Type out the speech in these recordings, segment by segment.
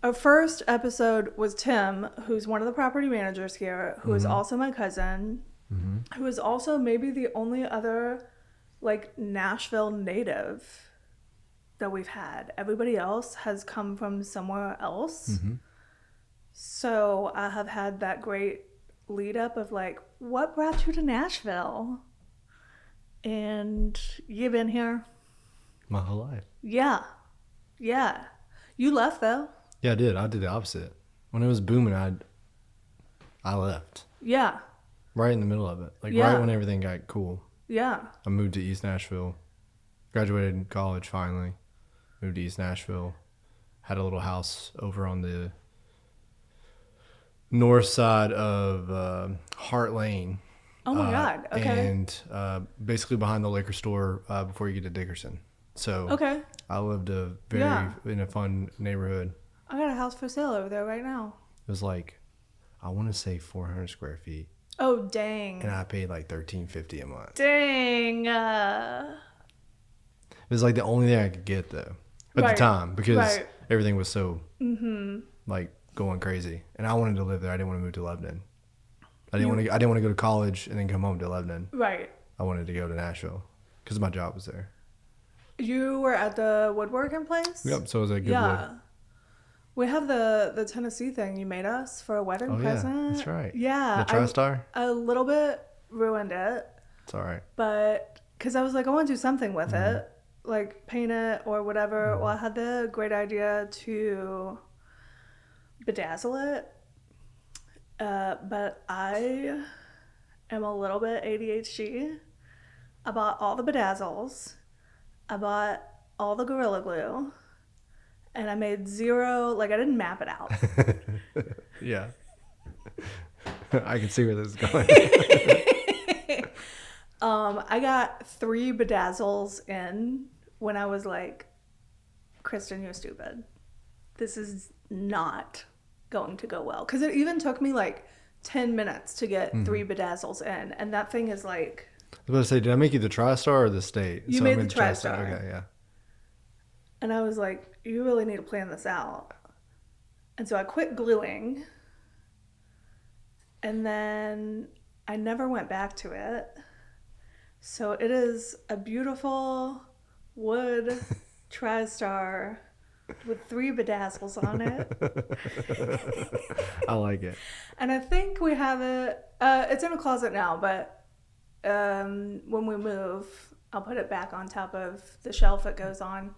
Our first episode was Tim, who's one of the property managers here, who is also my cousin, who is also maybe the only other like Nashville native that we've had. Everybody else has come from somewhere else. So I have had that great lead up of like, what brought you to Nashville? And you've been here my whole life. Yeah. You left though. Yeah, I did. I did the opposite. When it was booming, I left. Yeah. Right in the middle of it. Like right when everything got cool. Yeah. I moved to East Nashville. Graduated in college finally. Moved to East Nashville. Had a little house over on the north side of Hart Lane. Oh my God. Okay. And basically behind the liquor store before you get to Dickerson. So okay. I lived in a fun neighborhood. I got a house for sale over there right now. It was like, I want to say 400 square feet. Oh dang. And I paid like $13.50 a month. Dang. It was like the only thing I could get though at the time because everything was so like going crazy, and I wanted to live there. I didn't want to move to Lebanon. I didn't want to go to college and then come home to Lebanon. Right. I wanted to go to Nashville because my job was there. You were at the woodworking place? Yep. So it was a good wood. We have the Tennessee thing you made us for a wedding present. Yeah, that's right. Yeah. The TriStar? I a little bit ruined it. It's all right. But because I was like, I want to do something with it, like paint it or whatever. Well, I had the great idea to bedazzle it. But I am a little bit ADHD. I bought all the bedazzles. I bought all the Gorilla Glue. And I made zero, like I didn't map it out. Yeah. I can see where this is going. I got 3 bedazzles in when I was like, Kristen, you're stupid. This is not going to go well. Because it even took me like 10 minutes to get 3 bedazzles in. And that thing is like... I was about to say, did I make you the TriStar or the State? You made the TriStar. Okay, yeah. And I was like, you really need to plan this out. And so I quit gluing. And then I never went back to it. So it is a beautiful wood TriStar with 3 bedazzles on it. I like it. And I think we have it, it's in a closet now, but when we move, I'll put it back on top of the shelf it goes on.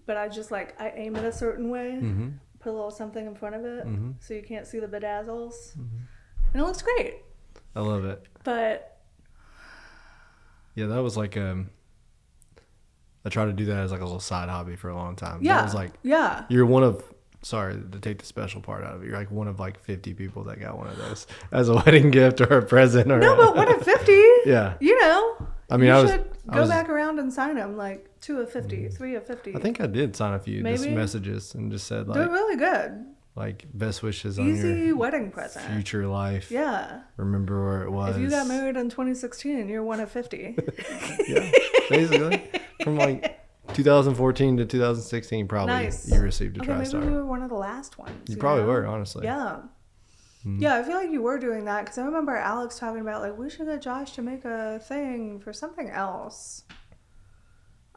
But I just like, I aim it a certain way, put a little something in front of it so you can't see the bedazzles. And it looks great. I love it. But yeah, that was like, I tried to do that as like a little side hobby for a long time. Yeah. That was like, you're one of, sorry to take the special part out of it, you're like one of like 50 people that got one of those as a wedding gift or a present. Or no, but one of 50. Yeah. You know. I mean, I should go back around and sign them, like 2 of 50, 3 of 50. I think I did sign a few just messages and just said like, they're really good. Like best wishes Easy on your wedding present. Future life. Yeah. Remember where it was. If you got married in 2016, you're one of 50. Yeah, basically. From like 2014 to 2016, probably you received a TriStar. Maybe we were one of the last ones. You probably were, honestly. Yeah. Yeah, I feel like you were doing that because I remember Alex talking about like we should get Josh to make a thing for something else.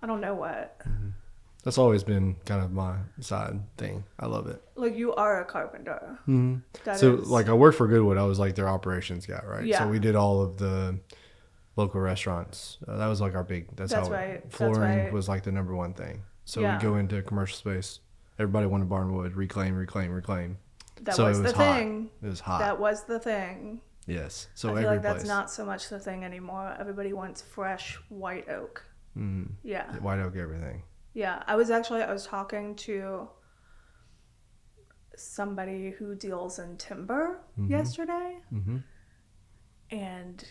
I don't know what. That's always been kind of my side thing. I love it. Like you are a carpenter. So like I worked for Goodwood. I was like their operations guy, right? Yeah. So we did all of the local restaurants. That was like our big. That's how right. Flooring was like the number one thing. So we go into commercial space. Everybody wanted barnwood, reclaim. That was the thing. It was hot. That was the thing. Yes. So I feel like that's not so much the thing anymore. Everybody wants fresh white oak. Yeah. White oak everything. Yeah. I was talking to somebody who deals in timber yesterday. And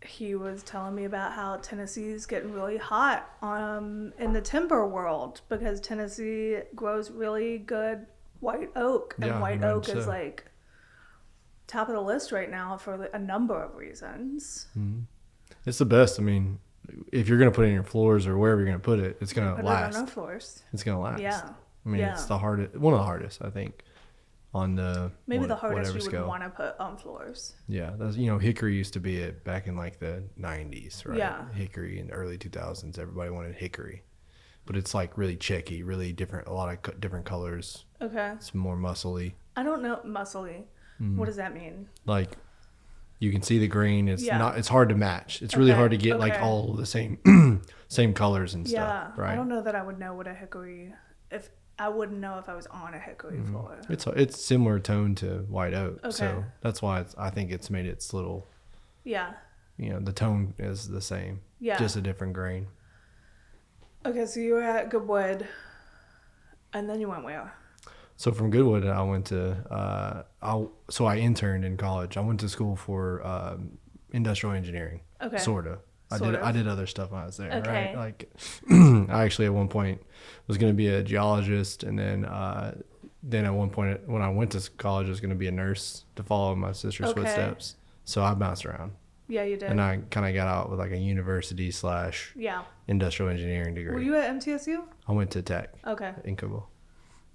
he was telling me about how Tennessee's getting really hot in the timber world because Tennessee grows really good white oak, and white oak is like top of the list right now for a number of reasons. It's the best. I mean, if you're gonna put it in your floors or wherever you're gonna put it, it's gonna last. Put it on our floors. It's gonna last. Yeah. I mean, it's the hardest, one of the hardest, I think, on the maybe the hardest you scale. would want to put on floors. Yeah, that's, you know, hickory used to be it back in like the 90s, right? Yeah. Hickory in the early 2000s, everybody wanted hickory, but it's like really checky, really different, a lot of different colors. Okay. It's more muscly. I don't know muscly. What does that mean? Like, you can see the grain. It's not. It's hard to match. It's really hard to get like all the same same colors and stuff. Right. I don't know that I would know what a hickory. If I wouldn't know if I was on a hickory floor. It's similar tone to white oak, Okay. so that's why I think it's made its little. Yeah. You know, the tone is the same. Yeah. Just a different grain. Okay, so you were at Goodwood, and then you went where? So from Goodwood, I went to I interned in college. I went to school for industrial engineering. Okay. Sorta. I did other stuff when I was there. Okay. Right. Like, I actually at one point was going to be a geologist, and then at one point when I went to college, I was going to be a nurse to follow my sister's footsteps. So I bounced around. Yeah, you did. And I kind of got out with like a university / industrial engineering degree. Were you at MTSU? I went to Tech. Okay. In Cobo.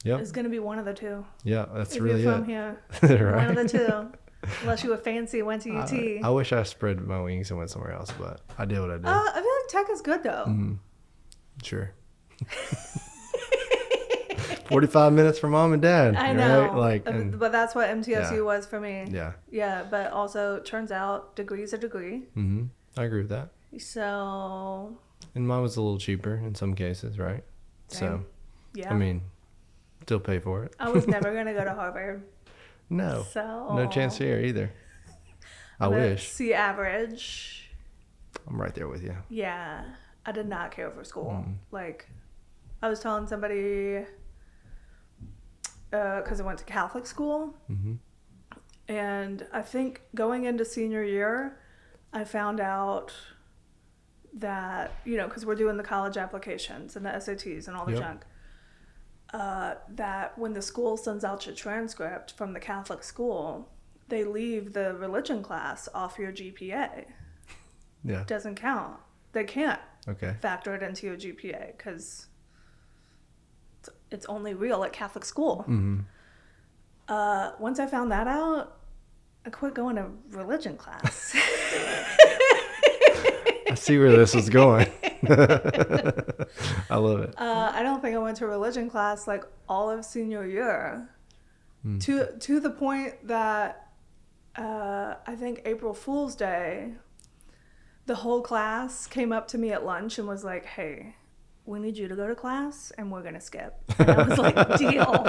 Yep. It's going to be one of the two. Yeah, that's if really you're from here. Right? One of the two. Unless you were fancy, went to UT. I wish I spread my wings and went somewhere else, but I did what I did. I feel like Tech is good, though. Mm-hmm. Sure. 45 minutes from mom and dad. I know. Right? But that's what MTSU was for me. Yeah. Yeah, but also, turns out, degree's a degree. Mm-hmm. I agree with that. So... And mine was a little cheaper in some cases, right? Same. So, yeah. I mean, still pay for it. I was never going to go to Harvard. No. So... No chance here either. I wish. C average. I'm right there with you. Yeah. I did not care for school. Like, I was telling somebody... because I went to Catholic school. Mm-hmm. And I think going into senior year, I found out that, because we're doing the college applications and the SATs and all the junk, that when the school sends out your transcript from the Catholic school, they leave the religion class off your GPA. Yeah. It doesn't count. They can't factor it into your GPA because... it's only real at Catholic school. Mm-hmm. Once I found that out, I quit going to religion class. I see where this is going. I love it. I don't think I went to religion class like all of senior year. To the point that I think April Fool's Day, the whole class came up to me at lunch and was like, "Hey, we need you to go to class and we're going to skip." And I was like, deal.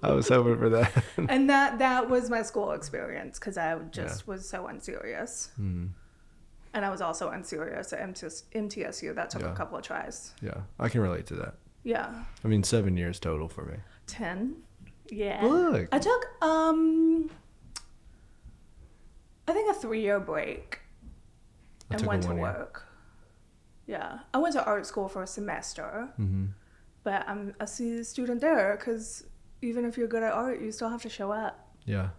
I was hoping for that. And that was my school experience because I just was so unserious. And I was also unserious at MTSU. That took a couple of tries. Yeah, I can relate to that. Yeah. I mean, 7 years total for me. 10. Yeah. Look. I took, I think a 3-year break and went to work. Yeah, I went to art school for a semester, but I'm a C student there because even if you're good at art, you still have to show up. Yeah.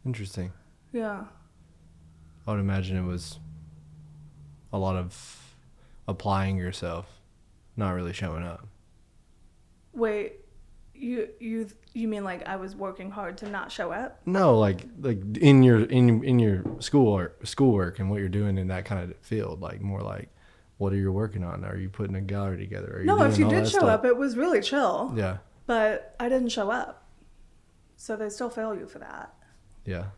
Interesting. Yeah. I would imagine it was a lot of applying yourself, not really showing up. Wait, you mean like I was working hard to not show up? No, like in your schoolwork and what you're doing in that kind of field, like more like. What are you working on? Are you putting a gallery together? No, if you did show up, it was really chill. Yeah. But I didn't show up. So they still fail you for that. Yeah.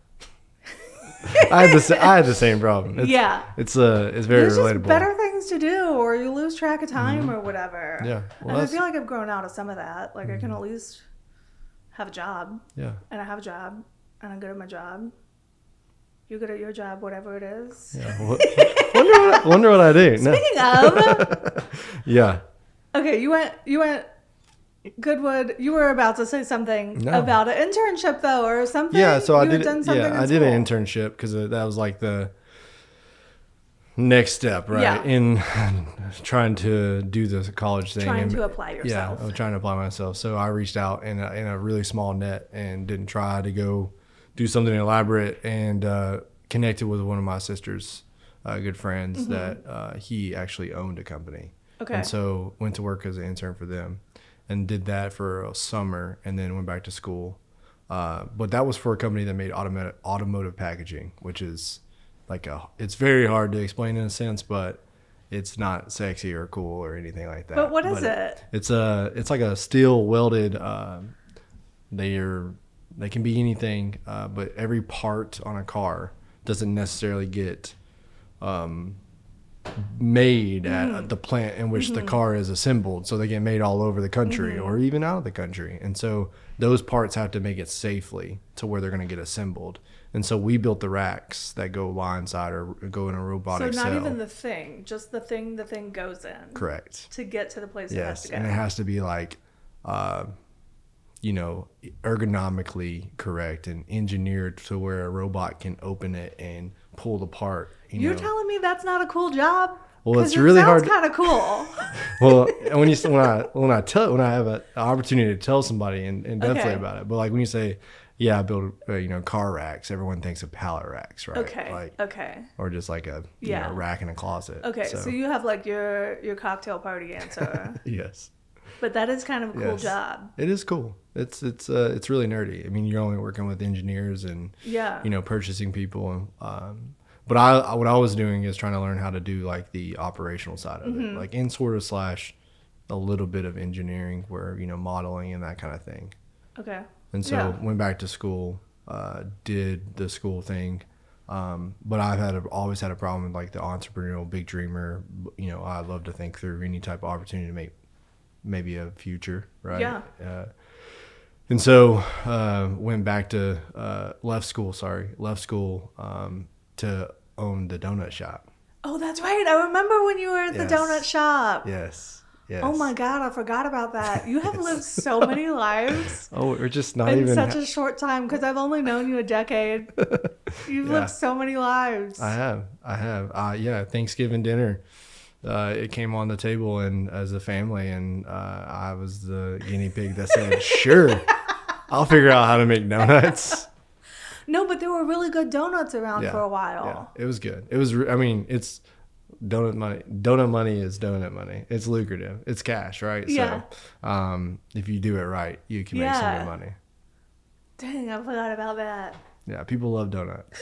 I had the same problem. It's very There's relatable. Just better things to do, or you lose track of time or whatever. Yeah. Well, and I feel like I've grown out of some of that. Like I can at least have a job. Yeah. And I have a job, and I'm good at my job. You're good at your job, whatever it is. Yeah. Wonder what I do. Speaking of. Yeah. Okay, you went Goodwood. You were about to say something about an internship though, or something. Yeah, so I did an internship because that was like the next step, right? In trying to do the college thing. Trying to apply yourself. Yeah, I was trying to apply myself. So I reached out in a really small net and didn't try to go do something elaborate, and connected with one of my sister's good friends that he actually owned a company. Okay. And so went to work as an intern for them. and did that for a summer, and then went back to school. But that was for a company that made automotive packaging, which is it's very hard to explain in a sense, but it's not sexy or cool or anything like that. But what is it? It's like a steel welded. They can be anything, but every part on a car doesn't necessarily get made at the plant in which the car is assembled. So they get made all over the country or even out of the country. And so those parts have to make it safely to where they're going to get assembled. And so we built the racks that go line side or go in a robotic cell. So not even the thing, just the thing goes in. Correct. To get to the place it has to go. And it has to be like, ergonomically correct and engineered to where a robot can open it and pull the part. You're telling me that's not a cool job? Well, it's really hard. Sounds kind of cool. Well, when I have an opportunity to tell somebody and definitely about it, but like when you say, yeah, I build car racks, everyone thinks of pallet racks, right? Okay. Or just like a rack in a closet. Okay, so you have like your cocktail party answer. Yes. But that is kind of a cool job. It is cool. It's really nerdy. I mean, you're only working with engineers and purchasing people. But what I was doing is trying to learn how to do like the operational side of it, like in sort of / a little bit of engineering, where modeling and that kind of thing. Okay. And so went back to school, did the school thing. But I've always had a problem with like the entrepreneurial big dreamer. I love to think through any type of opportunity to make maybe a future, right? Yeah. And so went back to left school to own the donut shop. Oh, that's right. I remember when you were at the donut shop. Yes. Oh my God, I forgot about that. You have lived so many lives. Oh, we're just not in even such a short time, because I've only known you a decade. You've lived so many lives. I have. Thanksgiving dinner. It came on the table and as a family, and I was the guinea pig that said, "Sure, I'll figure out how to make donuts." No, but there were really good donuts around for a while. Yeah, it was good. It was. I mean, it's donut money. Donut money is donut money. It's lucrative. It's cash, right? Yeah. So, if you do it right, you can make some good money. Dang, I forgot about that. Yeah, people love donuts.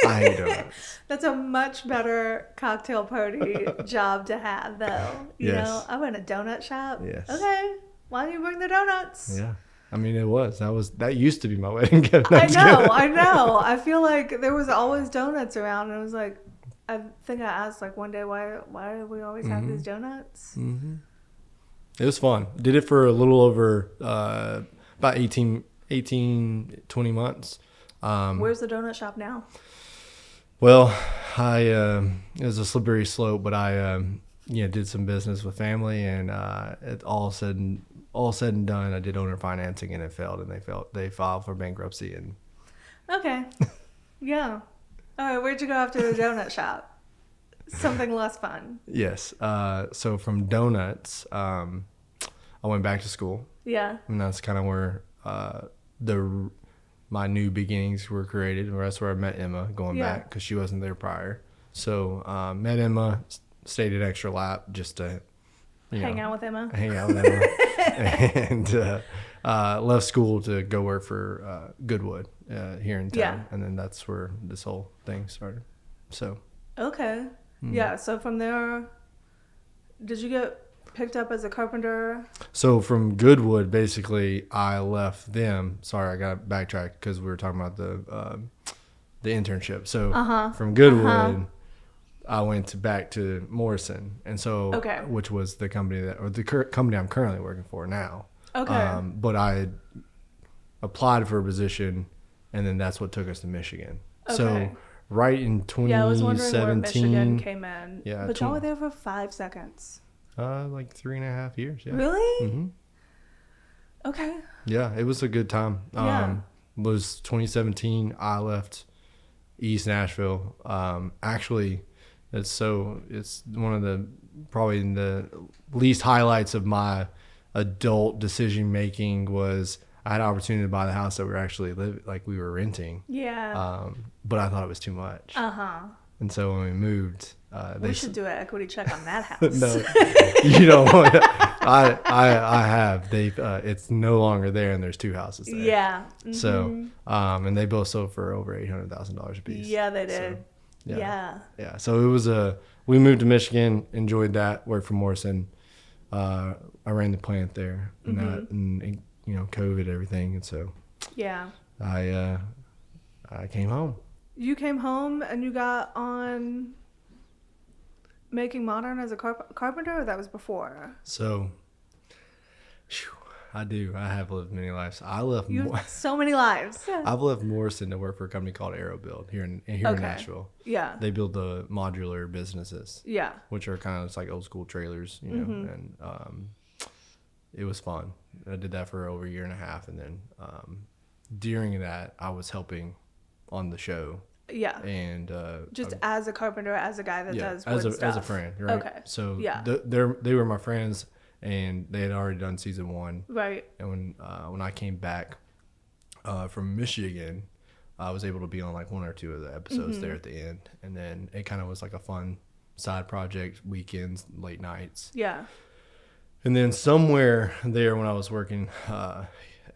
I hate donuts. That's a much better cocktail party job to have, though. You know, I run a donut shop. Yes. Okay. Why don't you bring the donuts? Yeah. I mean, that used to be my wedding gift. I know. I feel like there was always donuts around, and it was like, I think I asked like one day, why do we always have these donuts? Mm-hmm. It was fun. Did it for a little over about 18, 20 months. Where's the donut shop now? Well, it was a slippery slope, but I did some business with family, and it all said and done, I did owner financing, and it failed, and they filed for bankruptcy. And okay, yeah. All right, where'd you go after the donut shop? Something less fun. Yes. So from donuts, I went back to school. Yeah. And that's kind of where my new beginnings were created. And that's where I met Emma going back, because she wasn't there prior. So met Emma, stayed an extra lap just to hang out with Emma. And left school to go work for Goodwood here in town. Yeah. And then that's where this whole thing started. So. Okay. Yeah. So from there, did you get picked up as a carpenter? So from Goodwood, basically, I left them. Sorry, I got backtracked because we were talking about the internship. So from Goodwood, I went back to Morrison, and so which was the company company I'm currently working for now. Okay. But I applied for a position, and then that's what took us to Michigan. Okay. So right in 2017. Yeah, I was wondering where Michigan came in. Yeah. But y'all were there for 5 seconds. Like 3.5 years. Yeah. Really? Mm-hmm. Okay. Yeah, it was a good time. It was 2017. I left East Nashville. Actually, it's one of the probably the least highlights of my adult decision making was I had an opportunity to buy the house that we were actually we were renting. Yeah. But I thought it was too much. And so when we moved, we should do an equity check on that house. No, you don't want to. I have. They it's no longer there, and there's 2 houses there. Yeah. So and they both sold for over $800,000 a piece. Yeah, they did. So, yeah. So it was we moved to Michigan, enjoyed that, worked for Morrison. I ran the plant there, and that, and you know, COVID, everything, and so I came home. You came home and you got on making modern as a carpenter, or that was before? So, I have lived many lives. So many lives. I've left Morrison to work for a company called AeroBuild here in Nashville. Yeah. They build the modular businesses. Yeah. Which are kind of just like old school trailers, you know, and it was fun. I did that for over a year and a half, and then during that, I was helping on the show. Yeah. And just as a carpenter, as a guy that does wood stuff. As a friend, right? Okay. So they were my friends, and they had already done season 1. Right. And when I came back from Michigan, I was able to be on like 1 or 2 of the episodes there at the end, and then it kind of was like a fun side project, weekends, late nights. Yeah. And then somewhere there, when I was working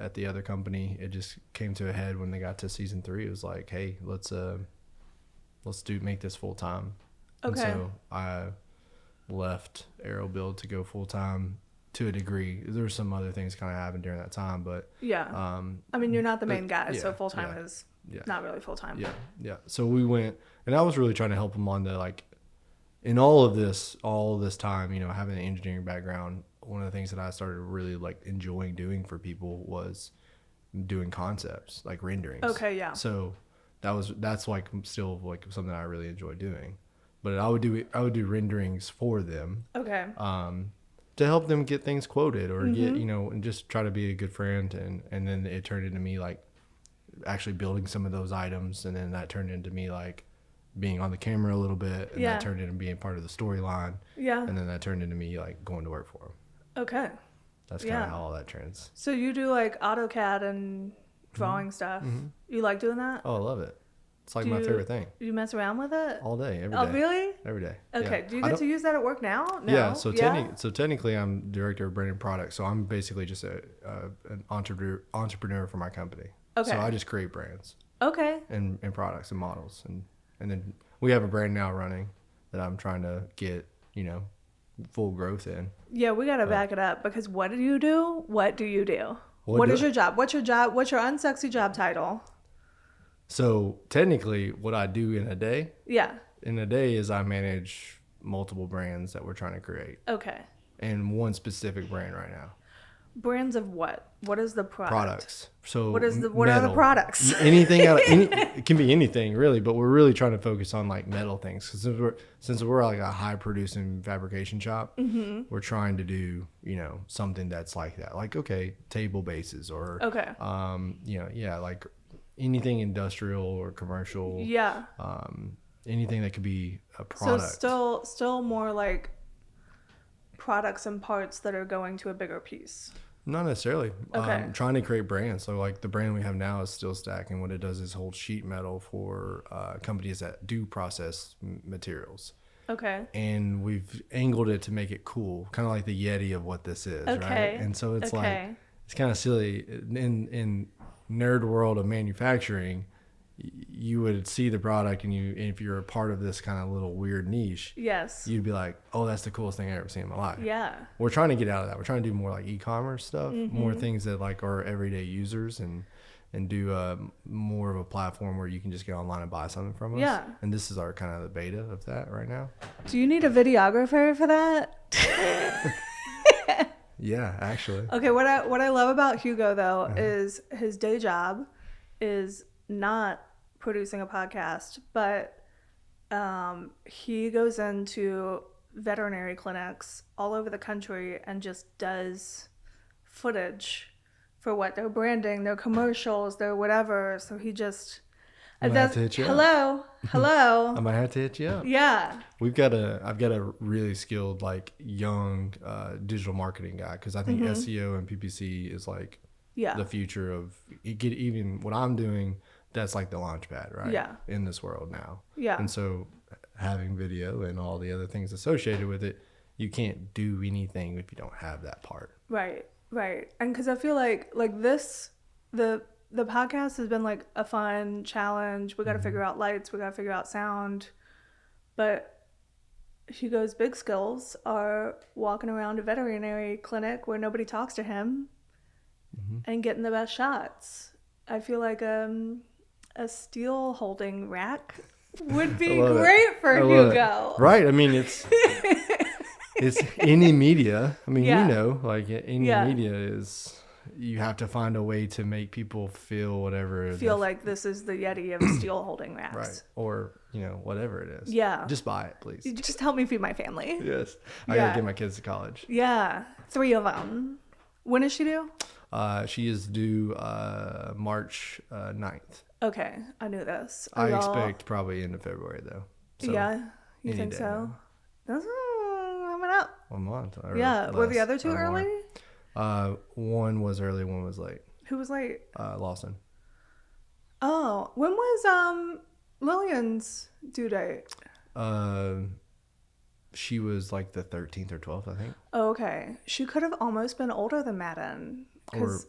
at the other company, it just came to a head when they got to season 3. It was like, hey, let's make this full time. Okay. And so I left AeroBuild to go full time to a degree. There were some other things kind of happened during that time, but I mean, you're not the main guy, so full time is not really full time. Yeah. So we went, and I was really trying to help them on the, like, in all of this time, you know, having an engineering background, one of the things that I started really like enjoying doing for people was doing concepts, like renderings. Okay, yeah. So that's like still like something I really enjoy doing. But I would do renderings for them. Okay. To help them get things quoted or get, you know, and just try to be a good friend, and then it turned into me like actually building some of those items, and then that turned into me like being on the camera a little bit, and that turned into being part of the storyline. Yeah. And then that turned into me like going to work for them. Okay. That's kind of how all that trends. So you do like AutoCAD and drawing stuff. You like doing that? Oh, I love it. It's like my favorite thing. You mess around with it? All day, every day. Oh, really? Every day. Okay. Yeah. Do you get to use that at work now? No? Yeah. So technically, I'm director of branded products. So I'm basically just an entrepreneur for my company. Okay. So I just create brands. Okay. And products and models, and then we have a brand now running that I'm trying to get, you know, full growth in. Yeah, we got to back it up, because what do you do? What do you do? What is your job? What's your job? What's your unsexy job title? So technically what I do in a day is I manage multiple brands that we're trying to create. Okay. And one specific brand right now. Brands of what? What is the product? Products. So what are the products? It can be anything really, but we're really trying to focus on like metal things. Since we're like a high producing fabrication shop, we're trying to do, you know, something that's like that. Like, okay, table bases or you know, like anything industrial or commercial. Yeah. Anything that could be a product. So still more like products and parts that are going to a bigger piece. Not necessarily. Okay. Trying to create brands. So like the brand we have now is Steel Stack, and what it does is hold sheet metal for companies that do process materials. Okay. And we've angled it to make it cool, kind of like the Yeti of what this is, right? And so it's like, it's kind of silly. In nerd world of manufacturing, you would see the product, and if you're a part of this kind of little weird niche, you'd be like, oh, that's the coolest thing I've ever seen in my life. Yeah. We're trying to get out of that. We're trying to do more like e-commerce stuff, more things that like are everyday users, and do more of a platform where you can just get online and buy something from us. Yeah. And this is our kind of the beta of that right now. Do you need a videographer for that? Yeah, actually. Okay, what I love about Hugo though is his day job is not producing a podcast, but he goes into veterinary clinics all over the country and just does footage for what they're branding, their commercials, their whatever. So he just hello. I might have to hit you up. Yeah. I've got a really skilled like young digital marketing guy, because I think SEO and PPC is like the future of even what I'm doing. That's like the launch pad, right? Yeah. In this world now. Yeah. And so having video and all the other things associated with it you can't do anything if you don't have that part. Right. And because I feel like this, the podcast has been like a fun challenge. We got to figure out lights. We got to figure out sound. But Hugo's big skills are walking around a veterinary clinic where nobody talks to him and getting the best shots. I feel like a steel holding rack would be great for Hugo. Right. I mean, it's any media. I mean, like any media is, you have to find a way to make people feel whatever. Feel like this is the Yeti of steel holding racks. Right. Or, whatever it is. Yeah. Just buy it, please. Just help me feed my family. Yes. I got to get my kids to college. Yeah. 3 of them. When is she due? She is due March 9th. Okay. I knew this. I expect probably end of February, though. So yeah. You think so? That's coming up. 1 month. Yeah. Were the other 2 early? One was early, one was late. Who was late? Lawson. Oh, when was Lillian's due date? She was like the 13th or 12th, I think. Oh, okay. She could have almost been older than Madden. His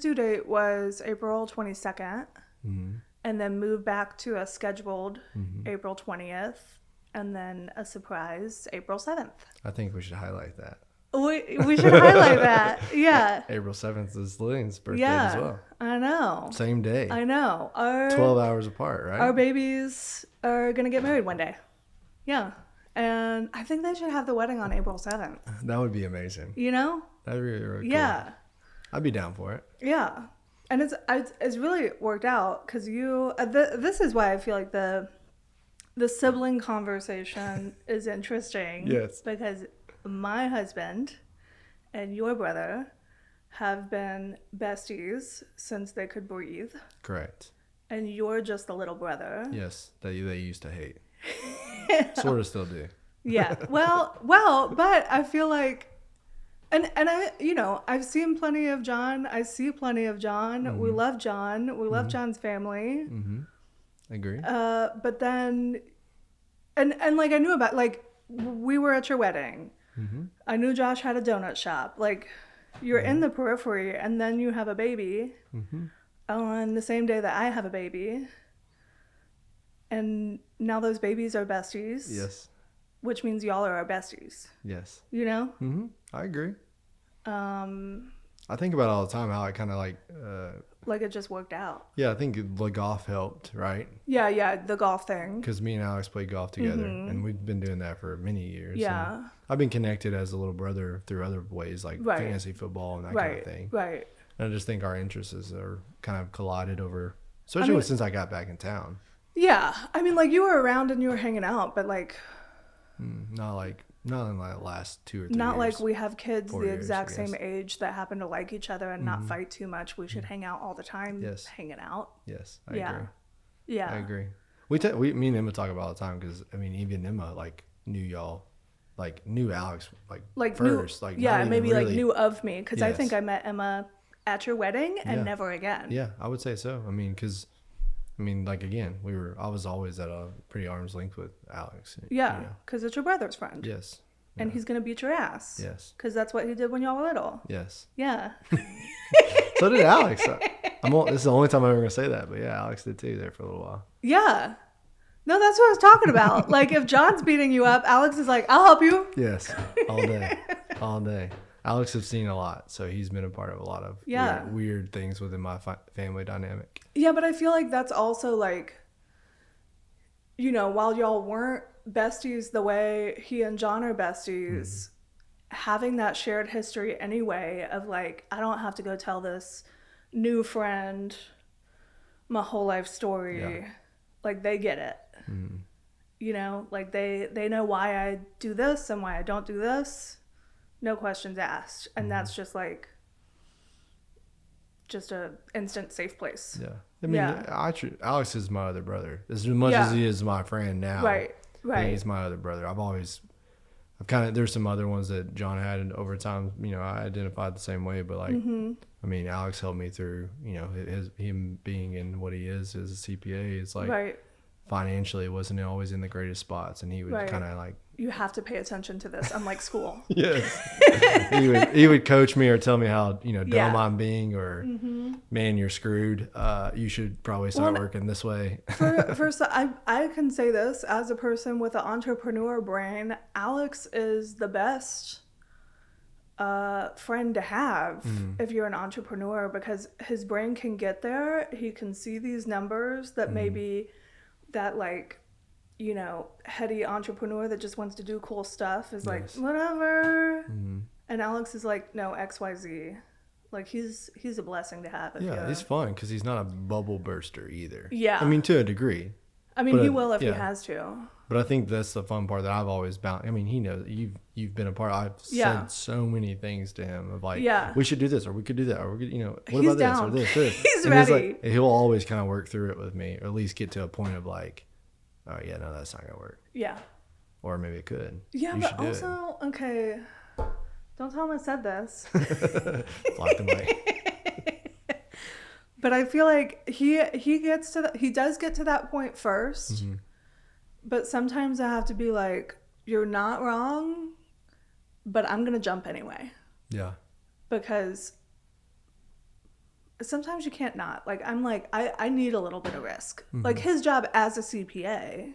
due date was April 22nd, and then moved back to a scheduled April 20th, and then a surprise April 7th. I think we should highlight that. We should highlight that. Yeah. April 7th is Lillian's birthday as well. I know. Same day. I know. 12 hours apart, right? Our babies are going to get married one day. Yeah. And I think they should have the wedding on April 7th. That would be amazing. That'd be really cool. Yeah. I'd be down for it. Yeah. And it's really worked out because this is why I feel like the sibling conversation is interesting. Yes. Because my husband and your brother have been besties since they could breathe. Correct. And you're just the little brother. Yes, that they used to hate. Sort of still do. Yeah. Well, but I feel like, and I, I've seen plenty of John. I see plenty of John. We love John. We love John's family. Agree. But then, and like I knew about, like, we were at your wedding. I knew Josh had a donut shop. Like, you're in the periphery, and then you have a baby on the same day that I have a baby. And now those babies are besties. Yes. Which means y'all are our besties. Yes. I agree. I think about it all the time how I kind of like it just worked out. Yeah, I think the golf helped, right? Yeah, the golf thing. Because me and Alex played golf together, and we've been doing that for many years. Yeah. And I've been connected as a little brother through other ways, like fantasy football and that kind of thing. Right. And I just think our interests are kind of collided over, especially since I got back in town. Yeah. I mean, like, you were around and you were hanging out, but like... Not in the last 2 or 3 Not years. like we have kids the years, exact same age that happen to like each other and not fight too much. We should hang out all the time. Yes. Hanging out. Yes, I agree. Yeah. I agree. Me and Emma talk about it all the time because, I mean, even Emma, like, knew y'all, like, knew Alex, like first. Maybe really... like, knew of me because I think I met Emma at your wedding and never again. Yeah, I would say so. I mean, because... like, again, I was always at a pretty arm's length with Alex. Yeah, because it's your brother's friend. Yes. Yeah. And he's going to beat your ass. Yes. Because that's what he did when y'all were little. Yes. Yeah. So did Alex. This is the only time I'm ever going to say that, but yeah, Alex did too there for a little while. Yeah. No, that's what I was talking about. Like, if John's beating you up, Alex is like, I'll help you. Yes. All day. All day. Alex has seen a lot, so he's been a part of a lot of weird things within my family dynamic. Yeah, but I feel like that's also like, while y'all weren't besties the way he and John are besties, having that shared history anyway of like, I don't have to go tell this new friend my whole life story. Yeah. Like, they get it. Like they know why I do this and why I don't do this. No questions asked. And that's just like, just a instant safe place. Yeah. I mean, Alex is my other brother. As much as he is my friend now. Right. He's my other brother. There's some other ones that John had, and over time, I identified the same way, but like, I mean, Alex helped me through, him being in what he is as a CPA. It's like, financially, it wasn't always in the greatest spots, and he would kind of like you have to pay attention to this, unlike school. Yes. He would coach me or tell me how, dumb I'm being, or man, you're screwed. You should probably start working this way. First, I can say this as a person with an entrepreneur brain. Alex is the best friend to have if you're an entrepreneur, because his brain can get there. He can see these numbers that maybe that heady entrepreneur that just wants to do cool stuff is like, whatever. And Alex is like, no, XYZ. Like, he's a blessing to have. He's fun because he's not a bubble burster either. Yeah. I mean, to a degree. I mean, he will if he has to. But I think that's the fun part that I've always bound. I mean, he knows you've been a part. I've said so many things to him of like, we should do this, or we could do that, or we could, what he's about down. This or this? He's and ready. He'll always kind of work through it with me, or at least get to a point of like, oh yeah, no, that's not gonna work. Yeah. Or maybe it could. Yeah, but also, okay, don't tell him I said this. Block the mic. But I feel like he does get to that point first. But sometimes I have to be like, you're not wrong, but I'm gonna jump anyway. Yeah. Because sometimes you can't not. Like, I'm like, I need a little bit of risk. Like, his job as a CPA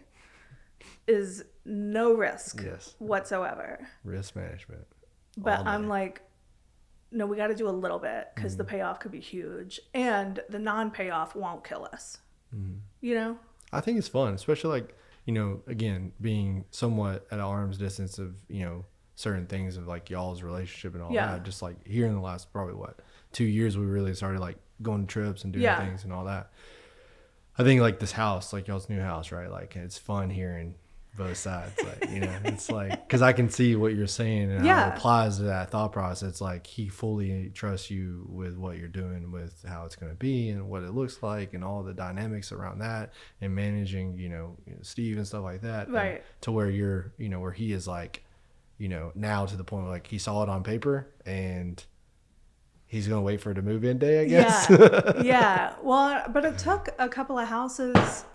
is no risk whatsoever. Risk management. But I'm like, no, we got to do a little bit because the payoff could be huge, and the non-payoff won't kill us. I think it's fun, especially like, again, being somewhat at arm's distance of, certain things of like y'all's relationship and all that. Just like here in the last probably 2 years, we really started like going to trips and doing things and all that. I think like this house, like y'all's new house, right? Like, it's fun hearing both sides, like, it's like, because I can see what you're saying and how it applies to that thought process. Like, he fully trusts you with what you're doing, with how it's going to be and what it looks like and all the dynamics around that, and managing Steve and stuff like that, right? To where you're where he is like, now to the point where like he saw it on paper and he's gonna wait for it to move in day, I guess. Well, but it took a couple of houses.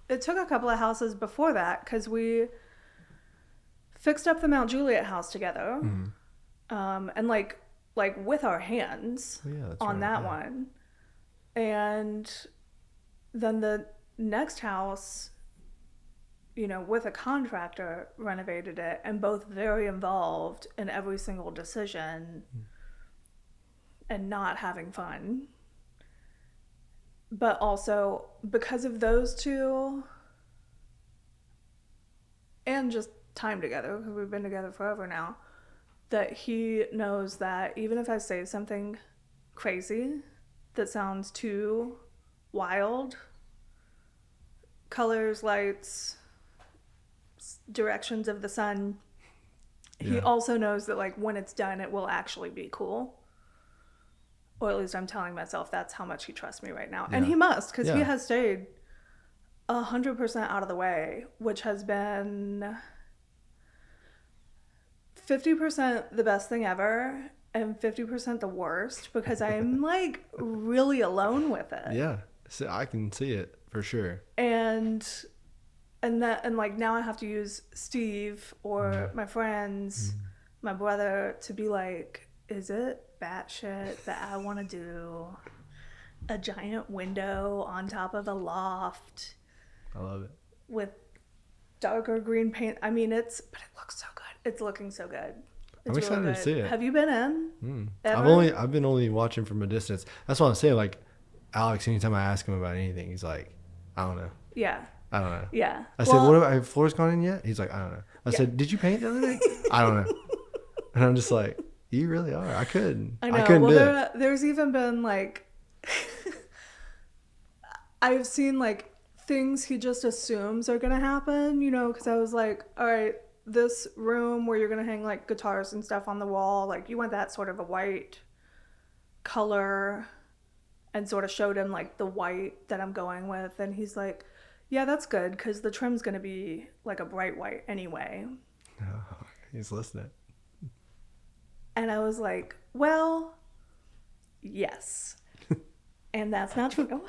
It took a couple of houses before that, because we fixed up the Mount Juliet house together, and like with our hands on that one. And then the next house, with a contractor, renovated it, and both very involved in every single decision and not having fun. But also, because of those two, and just time together, because we've been together forever now, that he knows that even if I say something crazy that sounds too wild, colors, lights, directions of the sun, he also knows that like when it's done, it will actually be cool. Or at least I'm telling myself that's how much he trusts me right now. And he must, because he has stayed 100% out of the way, which has been 50% the best thing ever and 50% the worst, because I'm like really alone with it. Yeah, so I can see it for sure. And like now I have to use Steve or my friends, my brother, to be like, is it batshit that I want to do a giant window on top of a loft? I love it. With darker green paint. I mean, but it looks so good. It's looking so good. I'm excited to see it. Have you been in? I've been only watching from a distance. That's what I'm saying. Like, Alex, anytime I ask him about anything, he's like, I don't know. Yeah. I don't know. Yeah. I said, what have floors gone in yet? He's like, I don't know. I said, did you paint the other day? I don't know. And I'm just like, you really are. I couldn't. I know. I couldn't do it. There's even been like, I've seen like things he just assumes are gonna happen, because I was like, all right, this room where you're gonna hang like guitars and stuff on the wall, like you want that sort of a white color, and sort of showed him like the white that I'm going with, and he's like, yeah, that's good, because the trim's gonna be like a bright white anyway. Oh, he's listening. And I was like, well, yes. And that's not true.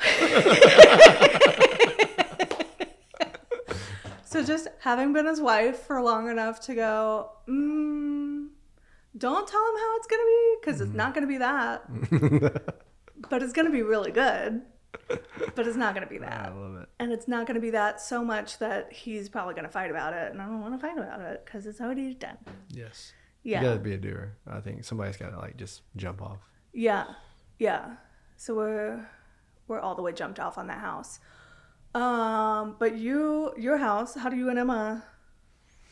So just having been his wife for long enough to go, don't tell him how it's going to be, because it's not going to be that. But it's going to be really good. But it's not going to be that. I love it. And it's not going to be that so much that he's probably going to fight about it. And I don't want to fight about it because it's already done. Yes. Yeah. You got to be a doer. I think somebody's got to like just jump off. Yeah. Yeah. So we're all the way jumped off on that house. But your house, how do you and Emma?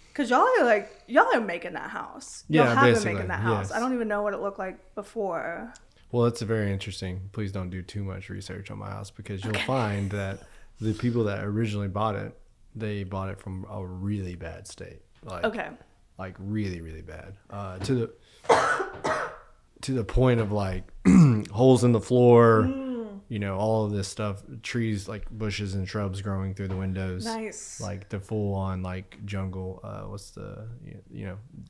Because y'all are making that house. Y'all have been making that house. Yes. I don't even know what it looked like before. Well, it's very interesting. Please don't do too much research on my house, because you'll find that the people that originally bought it, they bought it from a really bad state. Like really, really bad. To the point of like holes in the floor, all of this stuff, trees, like bushes and shrubs growing through the windows. Nice. Like the full on like jungle.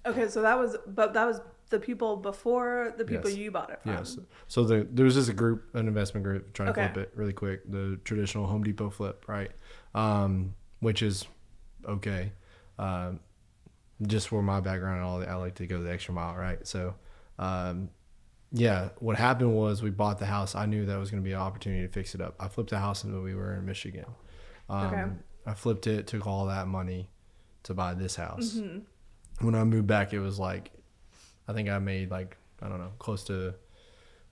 Okay, so that was the people before the people you bought it from. Yes. So there was just an investment group trying to flip it really quick. The traditional Home Depot flip, right? Which is okay. Just for my background and all, I like to go the extra mile, right? So, what happened was we bought the house. I knew that was going to be an opportunity to fix it up. I flipped the house when we were in Michigan. I flipped it, took all that money to buy this house. Mm-hmm. When I moved back, it was like, I think I made like, I don't know, close to,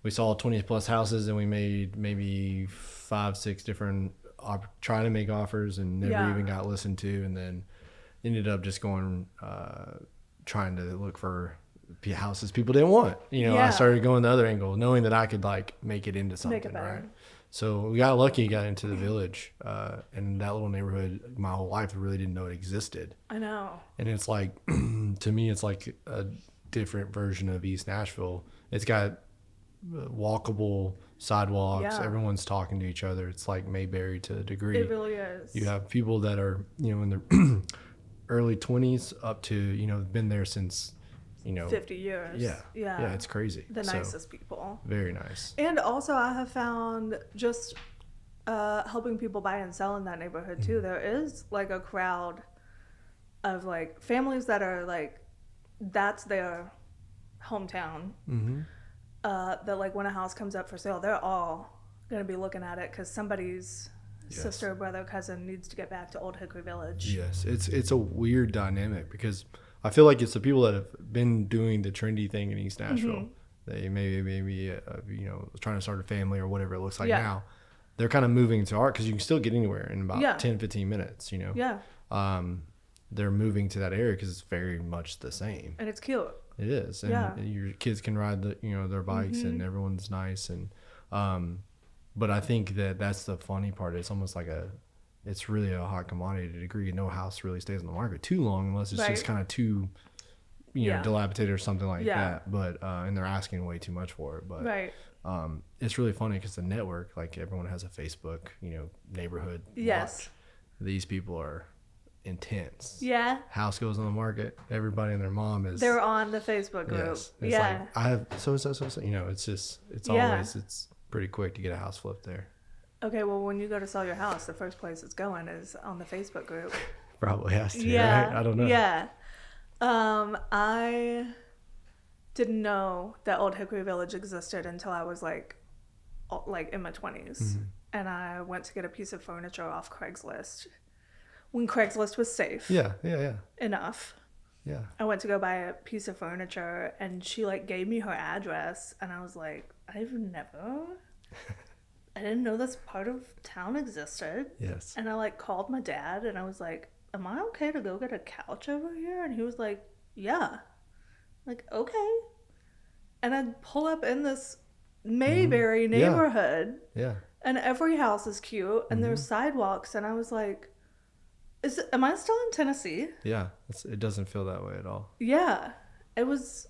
we saw 20 plus houses and we made maybe 5-6 different, trying to make offers and never even got listened to. And then ended up just going, trying to look for houses people didn't want. I started going the other angle, knowing that I could like make it into something, right? So we got lucky, got into the village, and that little neighborhood. My whole life, I really didn't know it existed. I know. And it's like, to me, it's like a different version of East Nashville. It's got walkable sidewalks. Everyone's talking to each other. It's like Mayberry to a degree. It really is. You have people that are, in their early 20s up to, been there since, 50 years. Yeah, it's crazy. The nicest people. Very nice. And also I have found just helping people buy and sell in that neighborhood too, there is like a crowd of like families that are like, that's their hometown. That like when a house comes up for sale, they're all going to be looking at it because somebody's sister, brother, cousin needs to get back to Old Hickory Village. Yes, it's a weird dynamic because I feel like it's the people that have been doing the trendy thing in East Nashville. They maybe trying to start a family or whatever it looks like now. They're kind of moving to art because you can still get anywhere in about 10-15 minutes. They're moving to that area because it's very much the same. And it's cute. It is, and your kids can ride their bikes, and everyone's nice, and but I think that's the funny part. It's almost like it's really a hot commodity to a degree. No house really stays on the market too long unless it's just kind of too, dilapidated or something like that. But and they're asking way too much for it. But it's really funny because the network, like everyone has a Facebook, neighborhood. Yes. Watch. These people are intense. Yeah. House goes on the market. Everybody and their mom is. They're on the Facebook group. Yes. It's like, I have so. It's always, it's pretty quick to get a house flipped there. Okay, well, when you go to sell your house, the first place it's going is on the Facebook group. Probably has to, right? I don't know. Yeah. I didn't know that Old Hickory Village existed until I was like in my 20s. And I went to get a piece of furniture off Craigslist. When Craigslist was safe. Yeah. Enough. Yeah. I went to go buy a piece of furniture and she like gave me her address and I was like, I didn't know this part of town existed. Yes. And I like called my dad and I was like, am I okay to go get a couch over here? And he was like, yeah. Like, okay. And I'd pull up in this Mayberry neighborhood. Yeah. And every house is cute and there's sidewalks and I was like, am I still in Tennessee? Yeah. It doesn't feel that way at all. Yeah. It was,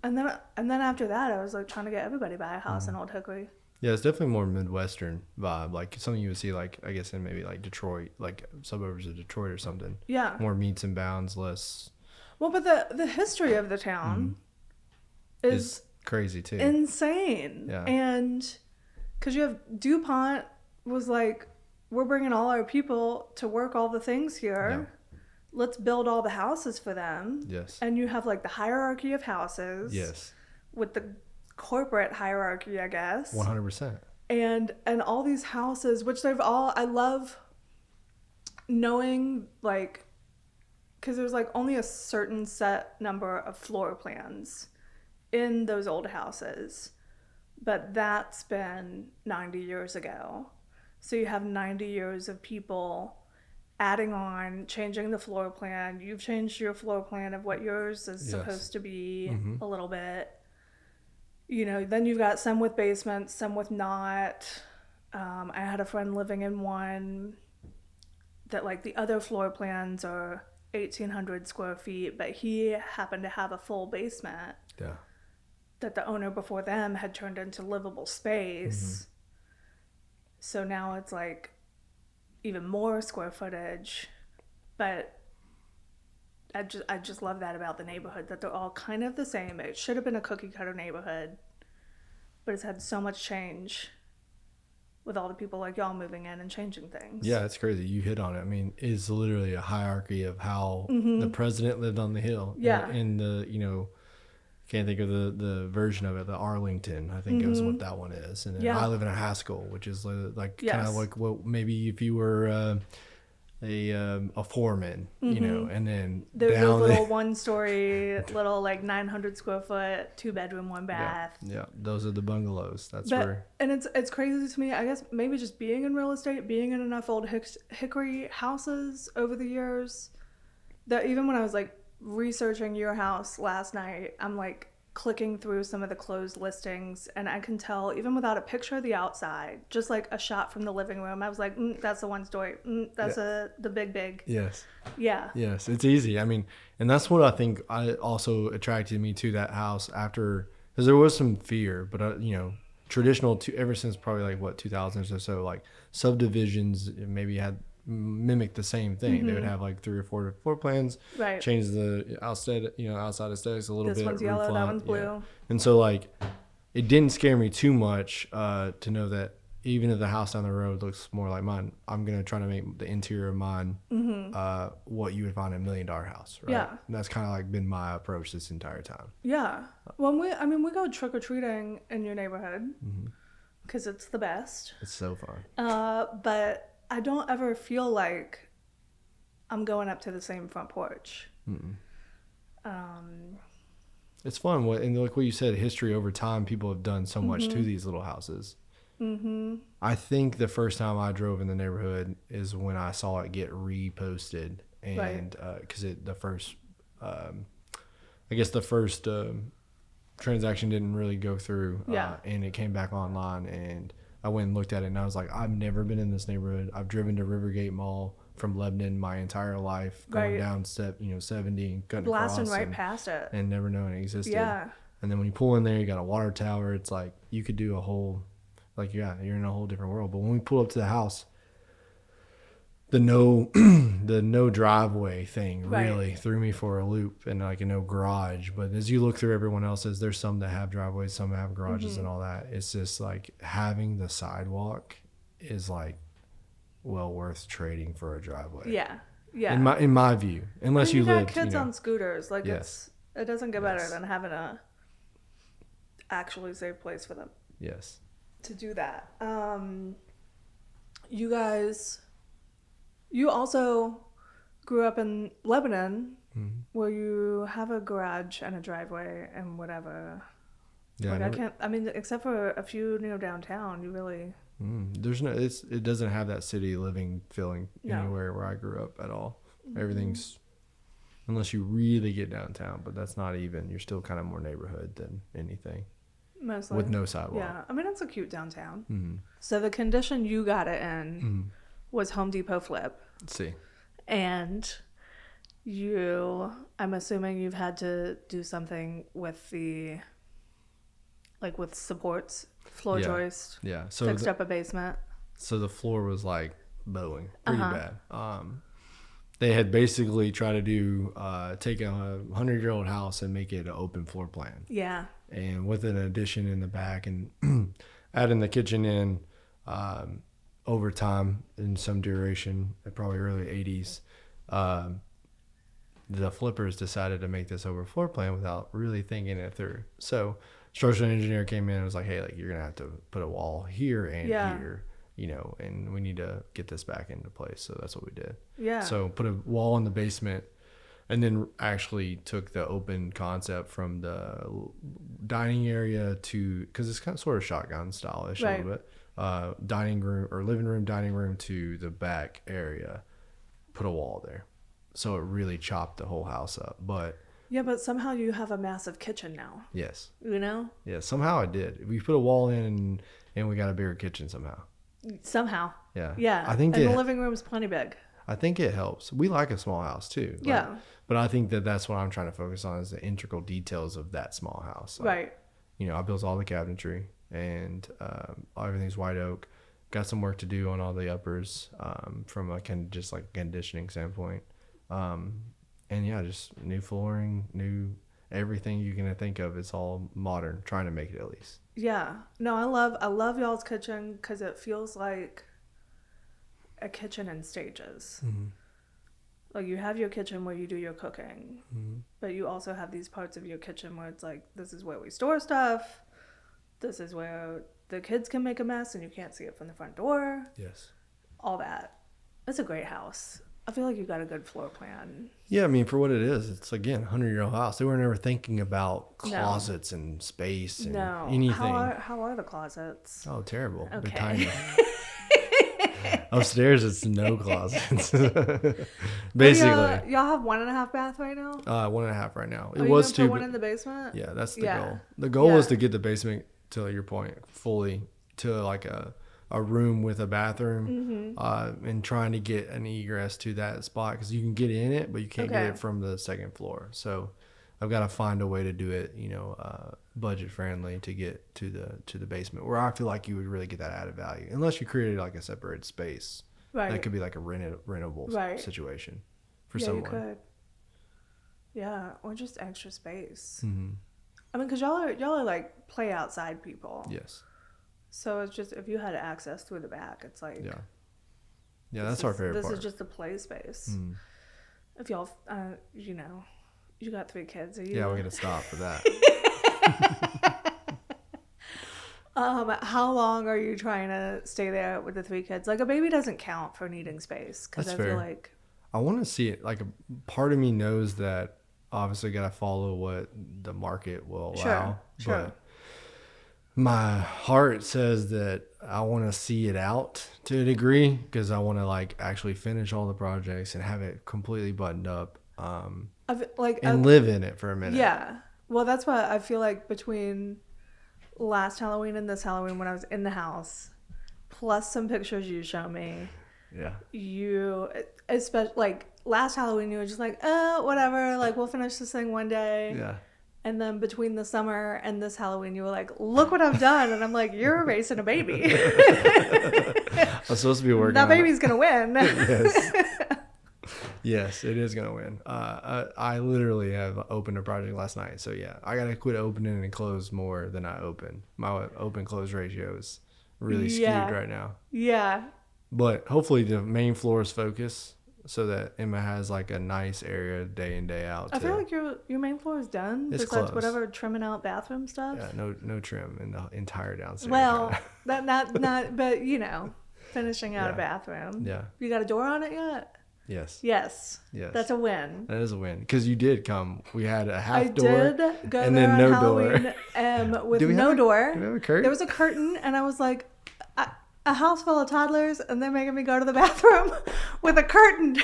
and then after that I was like trying to get everybody to buy a house in Old Hickory. Yeah, it's definitely more Midwestern vibe, like something you would see, like I guess in maybe like Detroit, like suburbs of Detroit or something. Yeah. More meets and bounds, less. Well, but the history of the town is crazy too. Insane. Yeah. And because you have DuPont was like, we're bringing all our people to work all the things here. let's build all the houses for them. Yes. And you have like the hierarchy of houses. Yes. With the corporate hierarchy, I guess. 100%. And all these houses, which I love knowing, like, because there's like only a certain set number of floor plans in those old houses, but that's been 90 years ago. So you have 90 years of people adding on, changing the floor plan. You've changed your floor plan of what yours is supposed to be a little bit. You know, then you've got some with basements, some with not. I had a friend living in one that like the other floor plans are 1,800 square feet, but he happened to have a full basement that the owner before them had turned into livable space. So now it's like even more square footage. But I just love that about the neighborhood, that they're all kind of the same. It should have been a cookie cutter neighborhood, but it's had so much change with all the people like y'all moving in and changing things. Yeah, it's crazy. You hit on it. I mean, it's literally a hierarchy of how the president lived on the hill. Yeah. And the, you know, can't think of the version of it, the Arlington, I think is what that one is. And then I live in a Haskell, which is like kind of like what maybe if you were a foreman, you know, and then there's those little 1-story, little like 900 square foot, 2-bedroom, 1 bath. Yeah, those are the bungalows. And it's crazy to me. I guess maybe just being in real estate, being in enough old hickory houses over the years, that even when I was like researching your house last night, I'm like clicking through some of the closed listings, and I can tell even without a picture of the outside, just like a shot from the living room, I was like, that's the 1-story, that's the big. Yes. Yeah. Yes, it's easy. I mean, and that's what I think I also attracted me to that house after, because there was some fear, but you know, traditional ever since probably like what 2000s or so, like subdivisions maybe had mimicked the same thing. They would have like 3 or 4 floor plans, change the outside aesthetics a little bit. This one's yellow, that one's blue. Yeah. And so like it didn't scare me too much to know that even if the house down the road looks more like mine, I'm gonna try to make the interior of mine what you would find in $1 million house, right? Yeah. And that's kind of like been my approach this entire time. Yeah. Well, we go trick or treating in your neighborhood because it's the best. It's so fun. But I don't ever feel like I'm going up to the same front porch. It's fun. And like what you said, history over time, people have done so much to these little houses. I think the first time I drove in the neighborhood is when I saw it get reposted. And because the first transaction didn't really go through. And it came back online, and I went and looked at it, and I was like, I've never been in this neighborhood. I've driven to Rivergate Mall from Lebanon my entire life, going down 70 and cutting blasting right past it, and never knowing it existed. Yeah. And then when you pull in there, you got a water tower. It's like you could do a whole, like you're in a whole different world. But when we pull up to the house, the no driveway thing really threw me for a loop, and like a no garage. But as you look through everyone else's, there's some that have driveways, some have garages and all that. It's just like having the sidewalk is like well worth trading for a driveway. Yeah. In my view, unless you live, got kids on scooters, like it doesn't get better than having a actually safe place for them. Yes. To do that. You guys. You also grew up in Lebanon, where you have a garage and a driveway and whatever. Yeah, like except for a few near downtown, you really. There's no. It doesn't have that city living feeling anywhere where I grew up at all. Everything's, unless you really get downtown, but that's not even. You're still kind of more neighborhood than anything. Mostly. With no sidewalk. Yeah, I mean it's a cute downtown. So the condition you got it in. Was Home Depot flip. Let's see. And I'm assuming you've had to do something with with supports, floor joist. Yeah. So fixed up a basement. So the floor was like bowing pretty bad. They had basically tried to do take a 100-year-old house and make it an open floor plan. Yeah. And with an addition in the back and adding the kitchen in. Over time, in some duration, probably early 80s, the flippers decided to make this over floor plan without really thinking it through. So structural engineer came in and was like, hey, like you're gonna have to put a wall here and here, you know, and we need to get this back into place. So that's what we did. Yeah. So put a wall in the basement, and then actually took the open concept from the dining area to, because it's kind of sort of shotgun stylish a little bit, dining room or living room, dining room to the back area, put a wall there. So it really chopped the whole house up. But yeah, but somehow you have a massive kitchen now. yes. You know? Yeah, somehow I did. We put a wall in and we got a bigger kitchen somehow. Somehow. Yeah. Yeah. I think and the living room's plenty big. I think it helps. We like a small house too. Like, yeah. But I think that's what I'm trying to focus on is the integral details of that small house. Like, right. You know, I built all the cabinetry and everything's white oak. Got some work to do on all the uppers from a just like conditioning standpoint. And yeah, just new flooring, new everything you can think of. It's all modern, trying to make it at least. Yeah. No, I love y'all's kitchen because it feels like a kitchen in stages. Mm-hmm. Like you have your kitchen where you do your cooking, but you also have these parts of your kitchen where it's like, this is where we store stuff. This is where the kids can make a mess and you can't see it from the front door. Yes. All that. It's a great house. I feel like you got a good floor plan. Yeah, I mean, for what it is, it's again 100-year-old house. They were never thinking about closets and space and anything. How are the closets? Oh, terrible. Okay. They're tiny. Upstairs, it's no closets. Basically, y'all have 1.5 bath right now. 1.5 right now. It was two. One in the basement. Yeah, that's the goal. The goal is to get the basement, to your point, fully to like a room with a bathroom, and trying to get an egress to that spot because you can get in it, but you can't get it from the second floor. So I've got to find a way to do it, you know, budget friendly to get to the basement where I feel like you would really get that added value, unless you created like a separated space. Right. That could be like a rentable situation for someone. You could. Yeah, or just extra space. Mm-hmm. I mean, because y'all are like play outside people. Yes. So it's just, if you had access through the back, it's like... Yeah, that's our favorite part. This is just a play space. Mm. If y'all, you know, you got 3 kids. Are you... Yeah, we're going to stop for that. How long are you trying to stay there with the 3 kids? Like, a baby doesn't count for needing space. Because I feel like... I want to see it. Like, a part of me knows that obviously got to follow what the market will allow. Sure. But my heart says that I want to see it out to a degree because I want to like actually finish all the projects and have it completely buttoned up, and live in it for a minute. Yeah. Well, that's why I feel like between last Halloween and this Halloween when I was in the house, plus some pictures you show me. Yeah. You, especially like last Halloween, you were just like, whatever, like we'll finish this thing one day. Yeah. And then between the summer and this Halloween, you were like, look what I've done. And I'm like, you're erasing a baby. I'm supposed to be working that baby's going to win. Yes. Yes, it is going to win. I literally have opened a project last night. So, yeah, I got to quit opening and close more than I open. My open-close ratio is really skewed right now. Yeah. But hopefully the main floor is focused, so that Emma has like a nice area day in, day out. I feel like your main floor is done. It's besides close. Whatever trimming out bathroom stuff. Yeah, no trim in the entire downstairs. Well, that not but you know, finishing out a bathroom. Yeah. You got a door on it yet? Yes. Yes. That's a win. That is a win because you did come. We had a half door. I did go and there then on no Halloween with no door. Do we have a curtain? There was a curtain, and I was like, a house full of toddlers, and they're making me go to the bathroom with a curtain.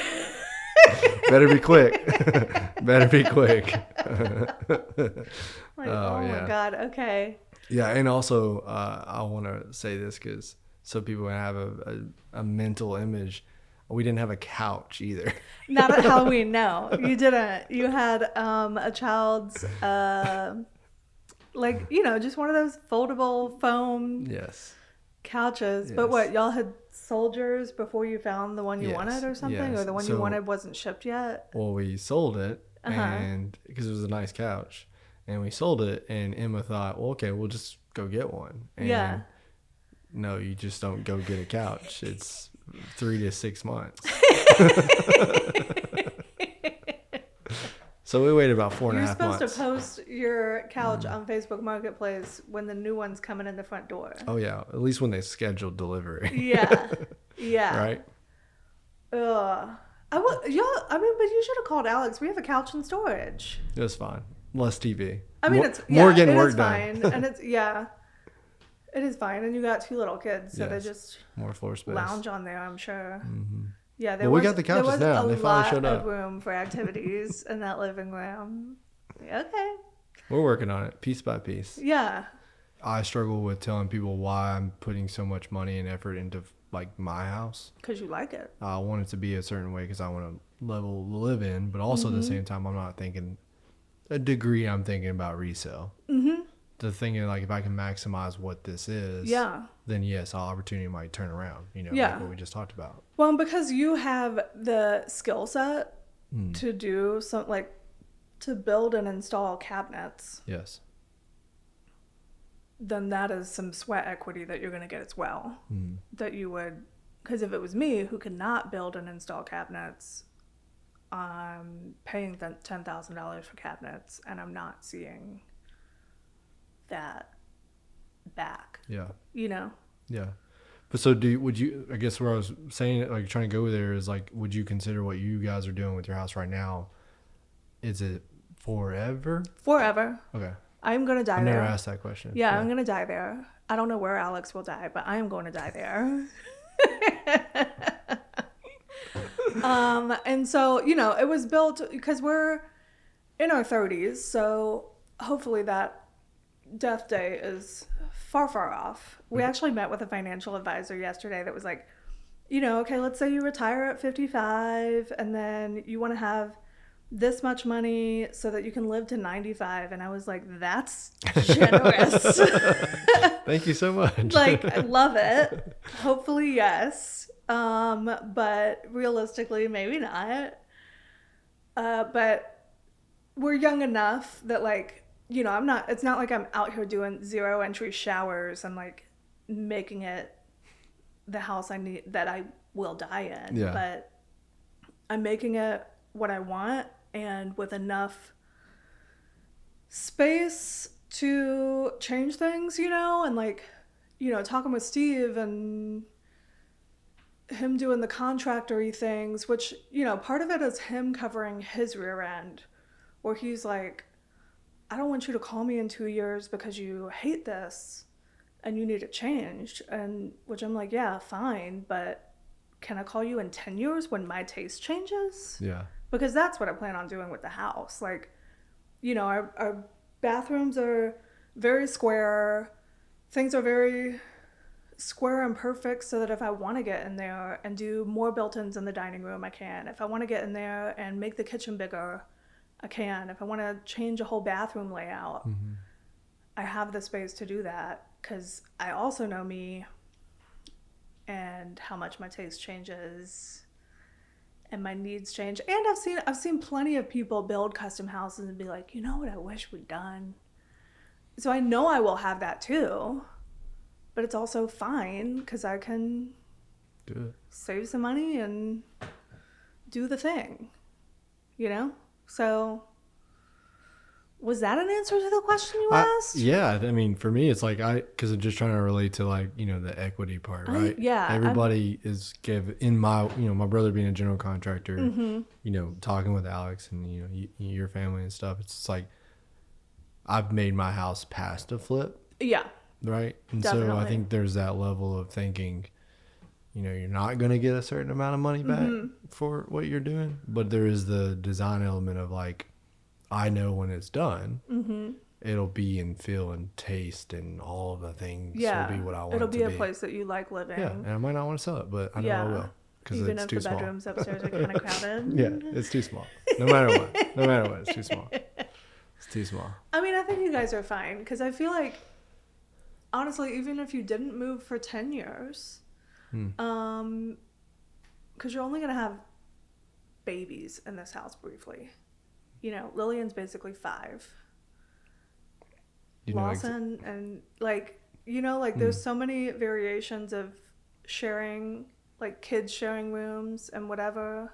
Better be quick. Better be quick. Like, oh my God. Okay. Yeah. And also, I want to say this because so people have a mental image. We didn't have a couch either. Not at Halloween. No, you didn't. You had a child's, like, you know, just one of those foldable foam couches. But what, y'all had soldiers before you found the one you wanted or something? Or the one you wanted wasn't shipped yet? Well, we sold it and because it was a nice couch, and we sold it, and Emma thought, well, okay, we'll just go get one. And no, you just don't go get a couch. It's 3 to 6 months. So we waited about 4.5 months. You're supposed to post your couch on Facebook Marketplace when the new one's coming in the front door. Oh yeah, at least when they scheduled delivery. Yeah, yeah. Right. Ugh. But you should have called Alex. We have a couch in storage. It was fine. Less TV. I mean, more getting work done. done. And it is fine. And you got 2 little kids, so they just more floor space. lounge on there, I'm sure. Mm-hmm. Yeah, we got the couches now. They finally showed up. There was a lot of room for activities in that living room. Okay. We're working on it, piece by piece. Yeah. I struggle with telling people why I'm putting so much money and effort into like my house. Because you like it. I want it to be a certain way because I want a level to live in, but also at the same time, I'm not thinking a degree. I'm thinking about resale. Mm-hmm. The thinking like if I can maximize what this is, then yes, opportunity might turn around. Like what we just talked about. Well, because you have the skill set to do some to build and install cabinets. Yes. Then that is some sweat equity that you're going to get as well. That you would, because if it was me who could not build and install cabinets, I'm paying $10,000 for cabinets, and I'm not seeing that back. Yeah. Yeah. But so would you, I guess where I was saying, like trying to go there is like, would you consider what you guys are doing with your house right now? Is it forever? Forever. Okay. I'm going to die I've there. never asked that question. Yeah, I'm going to die there. I don't know where Alex will die, but I am going to die there. And so, it was built because we're in our 30s. So hopefully that death day is far, far off. We actually met with a financial advisor yesterday that was like, okay, let's say you retire at 55 and then you want to have this much money so that you can live to 95. And I was like, that's generous. Thank you so much. I love it. Hopefully, yes. But realistically, maybe not. But we're young enough that it's not like I'm out here doing 0 entry showers and making it the house I need that I will die in. Yeah. But I'm making it what I want and with enough space to change things, and talking with Steve and him doing the contractor-y things, which, part of it is him covering his rear end, where he's like, I don't want you to call me in 2 years because you hate this and you need it changed. And which I'm like, yeah, fine, but can I call you in 10 years when my taste changes? Yeah. Because that's what I plan on doing with the house. Our bathrooms are very square. Things are very square and perfect so that if I want to get in there and do more built-ins in the dining room, I can. If I want to get in there and make the kitchen bigger, I can. If I want to change a whole bathroom layout, I have the space to do that because I also know me and how much my taste changes and my needs change. And I've seen plenty of people build custom houses and be like, you know what I wish we'd done? So I know I will have that too, but it's also fine because I can do it, save some money and do the thing, So was that an answer to the question you asked? Yeah. I mean, for me, it's because I'm just trying to relate to the equity part, right? Everybody is my brother being a general contractor, talking with Alex and, your family and stuff. It's just I've made my house past a flip. Yeah. Right. And Definitely. so I think there's that level of thinking, you're not going to get a certain amount of money back for what you're doing, but there is the design element of I know when it's done, it'll be in feel and taste and all of the things will be what I want it to be. It'll be a place that you like living. Yeah, and I might not want to sell it, but I know I will because it's too small. Even if the bedrooms upstairs are kind of crowded. Yeah, it's too small. No matter what, it's too small. It's too small. I mean, I think you guys are fine because I feel like, honestly, even if you didn't move for 10 years, because you're only going to have babies in this house briefly. Lillian's basically 5. Lawson and there's so many variations of sharing, kids sharing rooms and whatever.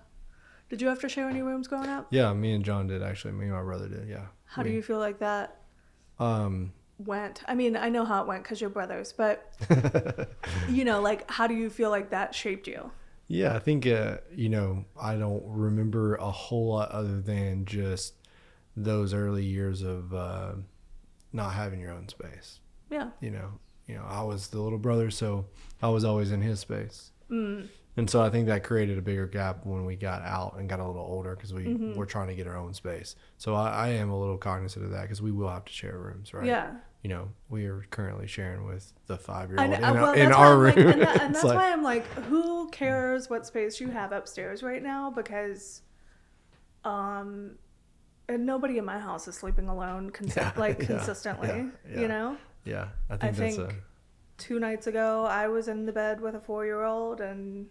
Did you have to share any rooms growing up? Yeah, me and John did actually. Me and my brother did. Yeah. How do you feel like that went? I mean, I know how it went because you're brothers, but like, how do you feel like that shaped you? Yeah, I think I don't remember a whole lot other than just those early years of not having your own space. Yeah. I was the little brother, so I was always in his space. And so I think that created a bigger gap when we got out and got a little older because we were trying to get our own space. So I am a little cognizant of that because we will have to share rooms, right? Yeah. We are currently sharing with the 5-year-old in our room. And that's like, why I'm like, who cares what space you have upstairs right now? Because and nobody in my house is sleeping alone consistently, Yeah, I think 2 nights ago, I was in the bed with a 4-year-old, and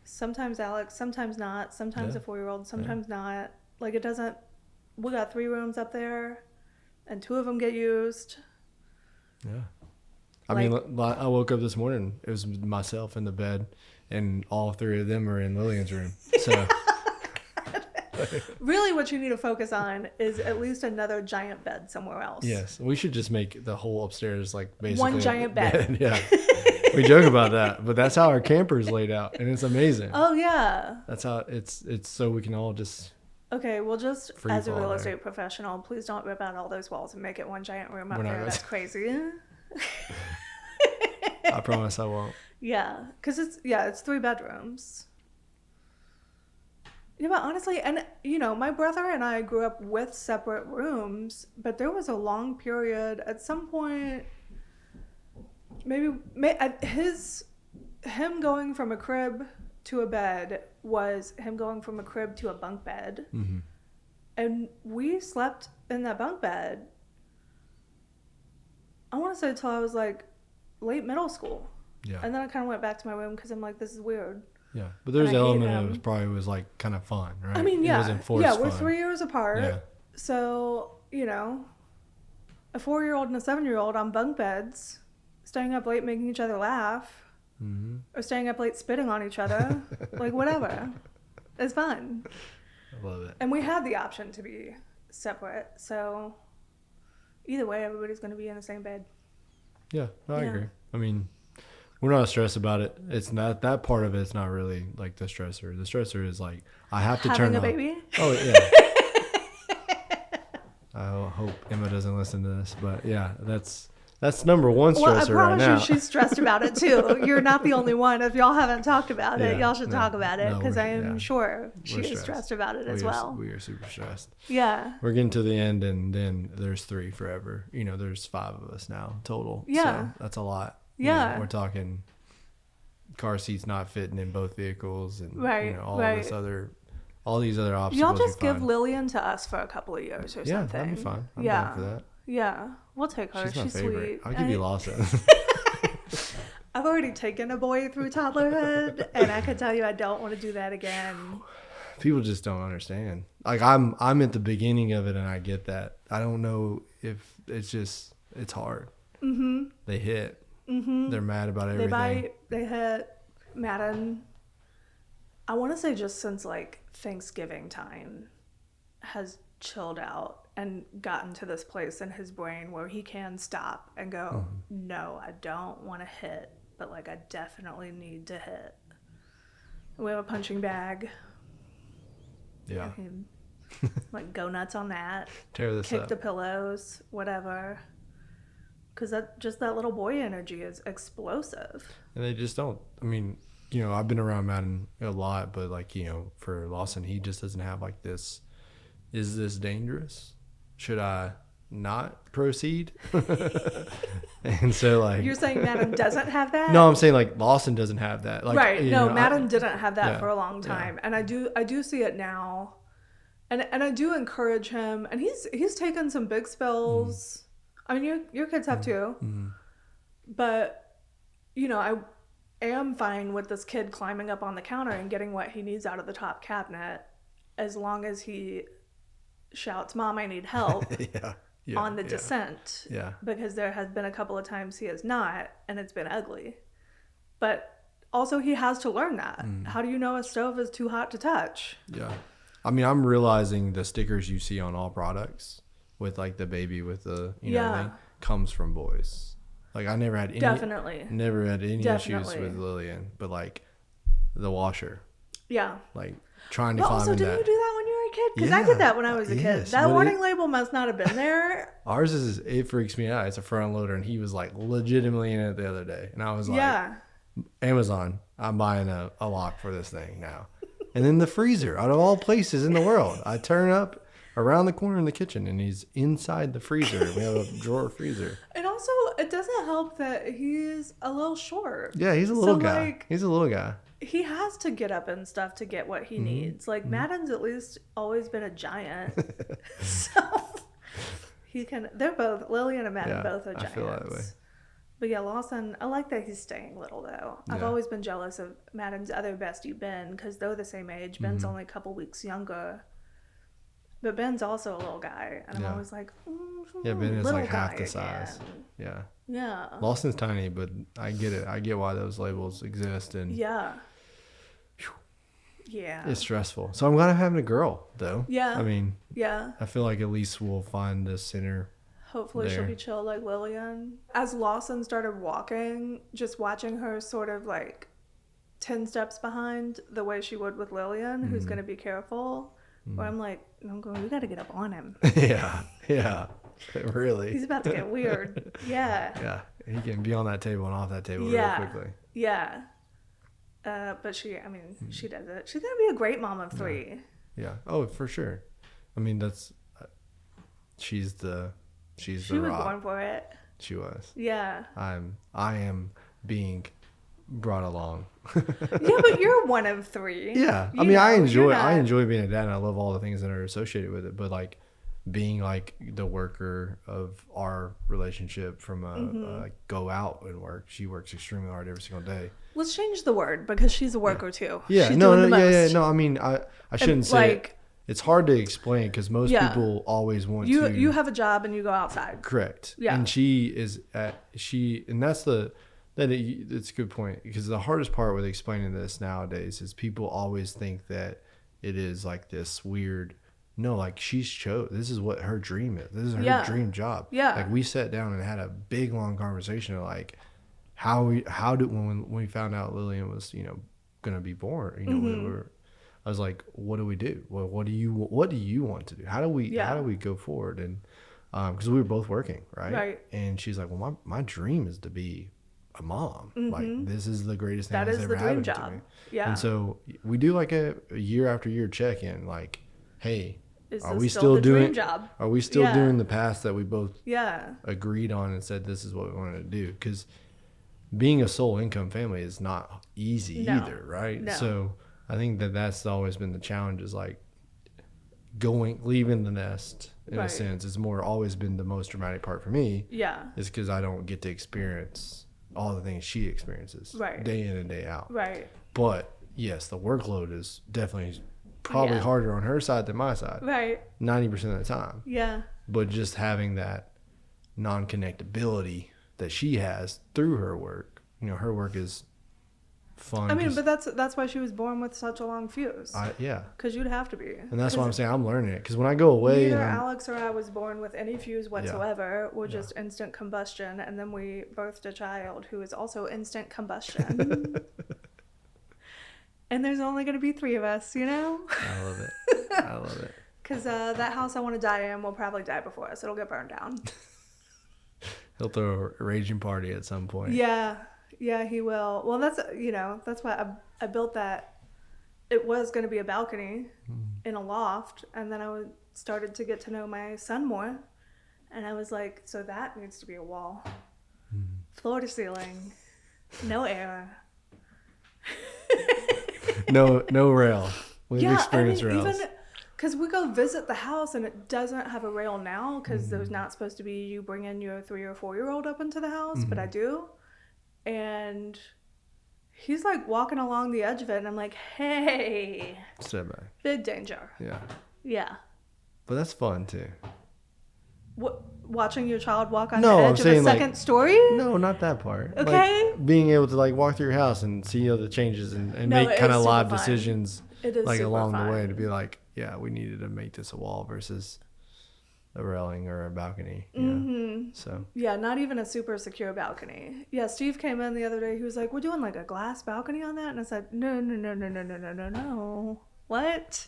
sometimes Alex, sometimes not, sometimes a 4-year-old, sometimes not. Like, it doesn't, we got 3 rooms up there, and 2 of them get used. Yeah. I woke up this morning, it was myself in the bed, and all 3 of them are in Lillian's room. So... Really what you need to focus on is at least another giant bed somewhere else. Yes, we should just make the whole upstairs like basically one giant bed. Yeah, we joke about that, but that's how our camper is laid out, and it's amazing. Oh yeah, that's how it's so we can all just okay. Well, just as a real estate professional, please don't rip out all those walls and make it one giant room up there. That's crazy. I promise I won't. Yeah, because it's 3 bedrooms. Yeah, but honestly, and my brother and I grew up with separate rooms, but there was a long period at some point, him going from a crib to a bed was him going from a crib to a bunk bed. Mm-hmm. And we slept in that bunk bed, I want to say till I was like late middle school. Yeah. And then I kind of went back to my room because I'm like, this is weird. Yeah, but there's an element of it was like kind of fun, right? I mean, yeah. It wasn't forced we're fun. 3 years apart. Yeah. So, a 4-year-old and a 7-year-old on bunk beds, staying up late making each other laugh, or staying up late spitting on each other, like whatever. It's fun. I love it. And we had the option to be separate, so either way, everybody's going to be in the same bed. Yeah, I agree. I mean, we're not stressed about it. It's not that part of it's not really like the stressor. The stressor is like I have to turn on. Having a baby? Oh yeah. I hope Emma doesn't listen to this, but yeah, that's number one stressor right now. Well, I promise you she's stressed about it too. You're not the only one. If y'all haven't talked about it, y'all should talk about it because I am sure she is stressed about it as well. We are super stressed. Yeah. We're getting to the end, and then there's 3 forever. There's 5 of us now total. Yeah. So that's a lot. Yeah. We're talking car seats not fitting in both vehicles and all these other obstacles. Y'all just give Lillian to us for a couple of years or something. Yeah, that'd be fun. I'm down for that. Yeah. We'll take her. She's sweet. I'll give you Lawson. I've already taken a boy through toddlerhood, and I can tell you I don't want to do that again. People just don't understand. Like I'm at the beginning of it, and I get that. I don't know if it's hard. Mm-hmm. They hit. Mm-hmm. They're mad about everything. They bite, they hit, Madden. I want to say just since like Thanksgiving time has chilled out and gotten to this place in his brain where he can stop and go, no, I don't want to hit, but like I definitely need to hit. We have a punching bag. Yeah. Like go nuts on that. Tear this Kick up. the pillows, whatever. Because that little boy energy is explosive. And they just don't. I mean, I've been around Madden a lot, but like, for Lawson, he just doesn't have like this. Is this dangerous? Should I not proceed? And so like. You're saying Madden doesn't have that? No, I'm saying like Lawson doesn't have that. Like, right. No, Madden didn't have that for a long time. Yeah. And I do see it now. And I do encourage him. And he's taken some big spills. I mean, your kids have too. Mm-hmm. But, I am fine with this kid climbing up on the counter and getting what he needs out of the top cabinet as long as he shouts, Mom, I need help on the descent. Yeah. Because there has been a couple of times he has not, and it's been ugly. But also he has to learn that. How do you know a stove is too hot to touch? Yeah. I mean, I'm realizing the stickers you see on all products with like the baby with the, thing comes from boys. Like I never had any issues with Lillian, but like the washer. Yeah. Like trying to climb also, in didn't you do that when you were a kid? Because I did that when I was a kid. That warning label must not have been there. Ours it freaks me out. It's a front loader, and he was like legitimately in it the other day. And I was like, Amazon, I'm buying a lock for this thing now. And then the freezer, out of all places in the world, I turn up around the corner in the kitchen, and he's inside the freezer. We have a drawer freezer. And also, it doesn't help that he's a little short. Yeah, he's a little guy. Like, he's a little guy. He has to get up and stuff to get what he needs. Like, Madden's at least always been a giant. So, they're both, Lillian and Madden both are giants. I feel that way. But yeah, Lawson, I like that he's staying little, though. I've always been jealous of Madden's other bestie, Ben, because they're the same age. Ben's only a couple weeks younger. But Ben's also a little guy. And I'm always like, Ben is like half the size. Yeah. Yeah. Lawson's tiny, but I get it. I get why those labels exist. And yeah. It's stressful. So I'm glad I'm having a girl, though. Yeah. I mean, I feel like at least we'll find the center. Hopefully she'll be chill like Lillian. As Lawson started walking, just watching her sort of like 10 steps behind the way she would with Lillian, who's going to be careful. Where I'm like, we got to get up on him. Yeah. Really. He's about to get weird. Yeah. Yeah. He can be on that table and off that table really quickly. Yeah. But she does it. She's going to be a great mom of 3. Yeah. Oh, for sure. I mean, she was born for it. She was. Yeah. I am being brought along. Yeah, but you're one of 3. Yeah. I mean, I enjoy being a dad, and I love all the things that are associated with it, but like being like the worker of our relationship from go out and work. She works extremely hard every single day. Let's change the word, because she's a worker too. Yeah. She's no. I mean, I shouldn't say it. It's hard to explain because most people always want to. You have a job and you go outside. Correct. Yeah. And it's a good point, because the hardest part with explaining this nowadays is people always think that it is like this weird. No, like this is what her dream is. This is her dream job. Yeah. Like we sat down and had a big long conversation of like when we found out Lillian was, going to be born, I was like, what do we do? Well, what do you want to do? How do we go forward? And because we were both working, right? And she's like, well, my dream is to be a mom. Like this is the greatest thing that's ever happened to me. Yeah. And so we do like a year after year check in, like, hey, are we still doing the path that we both agreed on and said this is what we wanted to do? Because being a sole income family is not easy either, right? No. So I think that's always been the challenge, is like leaving the nest in a sense. It's always been the most dramatic part for me. Yeah. Is because I don't get to experience all the things she experiences day in and day out. Right. But yes, the workload is definitely probably harder on her side than my side. Right. 90% of the time. Yeah. But just having that non-connectability that she has through her work, her work is fun. I mean, but that's why she was born with such a long fuse. Yeah. Because you'd have to be. And that's why I'm saying I'm learning it. Because when I go away, neither Alex or I was born with any fuse whatsoever. We're just instant combustion, and then we birthed a child who is also instant combustion. And there's only going to be 3 of us, I love it. Because that house I want to die in will probably die before us. It'll get burned down. He'll throw a raging party at some point. Yeah, he will. Well, that's why I built that. It was going to be a balcony in a loft, and then I started to get to know my son more, and I was like, so that needs to be a wall, floor to ceiling, no air. no rail. We've experienced rails. Because we go visit the house and it doesn't have a rail now, because there's not supposed to be you bring in your 3 or 4-year-old up into the house, but I do. And he's like walking along the edge of it, and I'm like, hey. Step back. Big danger. Yeah. Yeah. But that's fun too. watching your child walk on No, the I'm edge of a saying, like, second story? No, not that part. Okay. Like, being able to like walk through your house and see all the changes and No, make it kind is of super live fun. decisions It is like super along the way fun. to be like, yeah, we needed to make this a wall versus a railing or a balcony. So Yeah, not even a super secure balcony. Yeah, Steve came in the other day. He was like, "We're doing like a glass balcony on that," and I said, "No, no, no, no, no, no, no, no, no. What?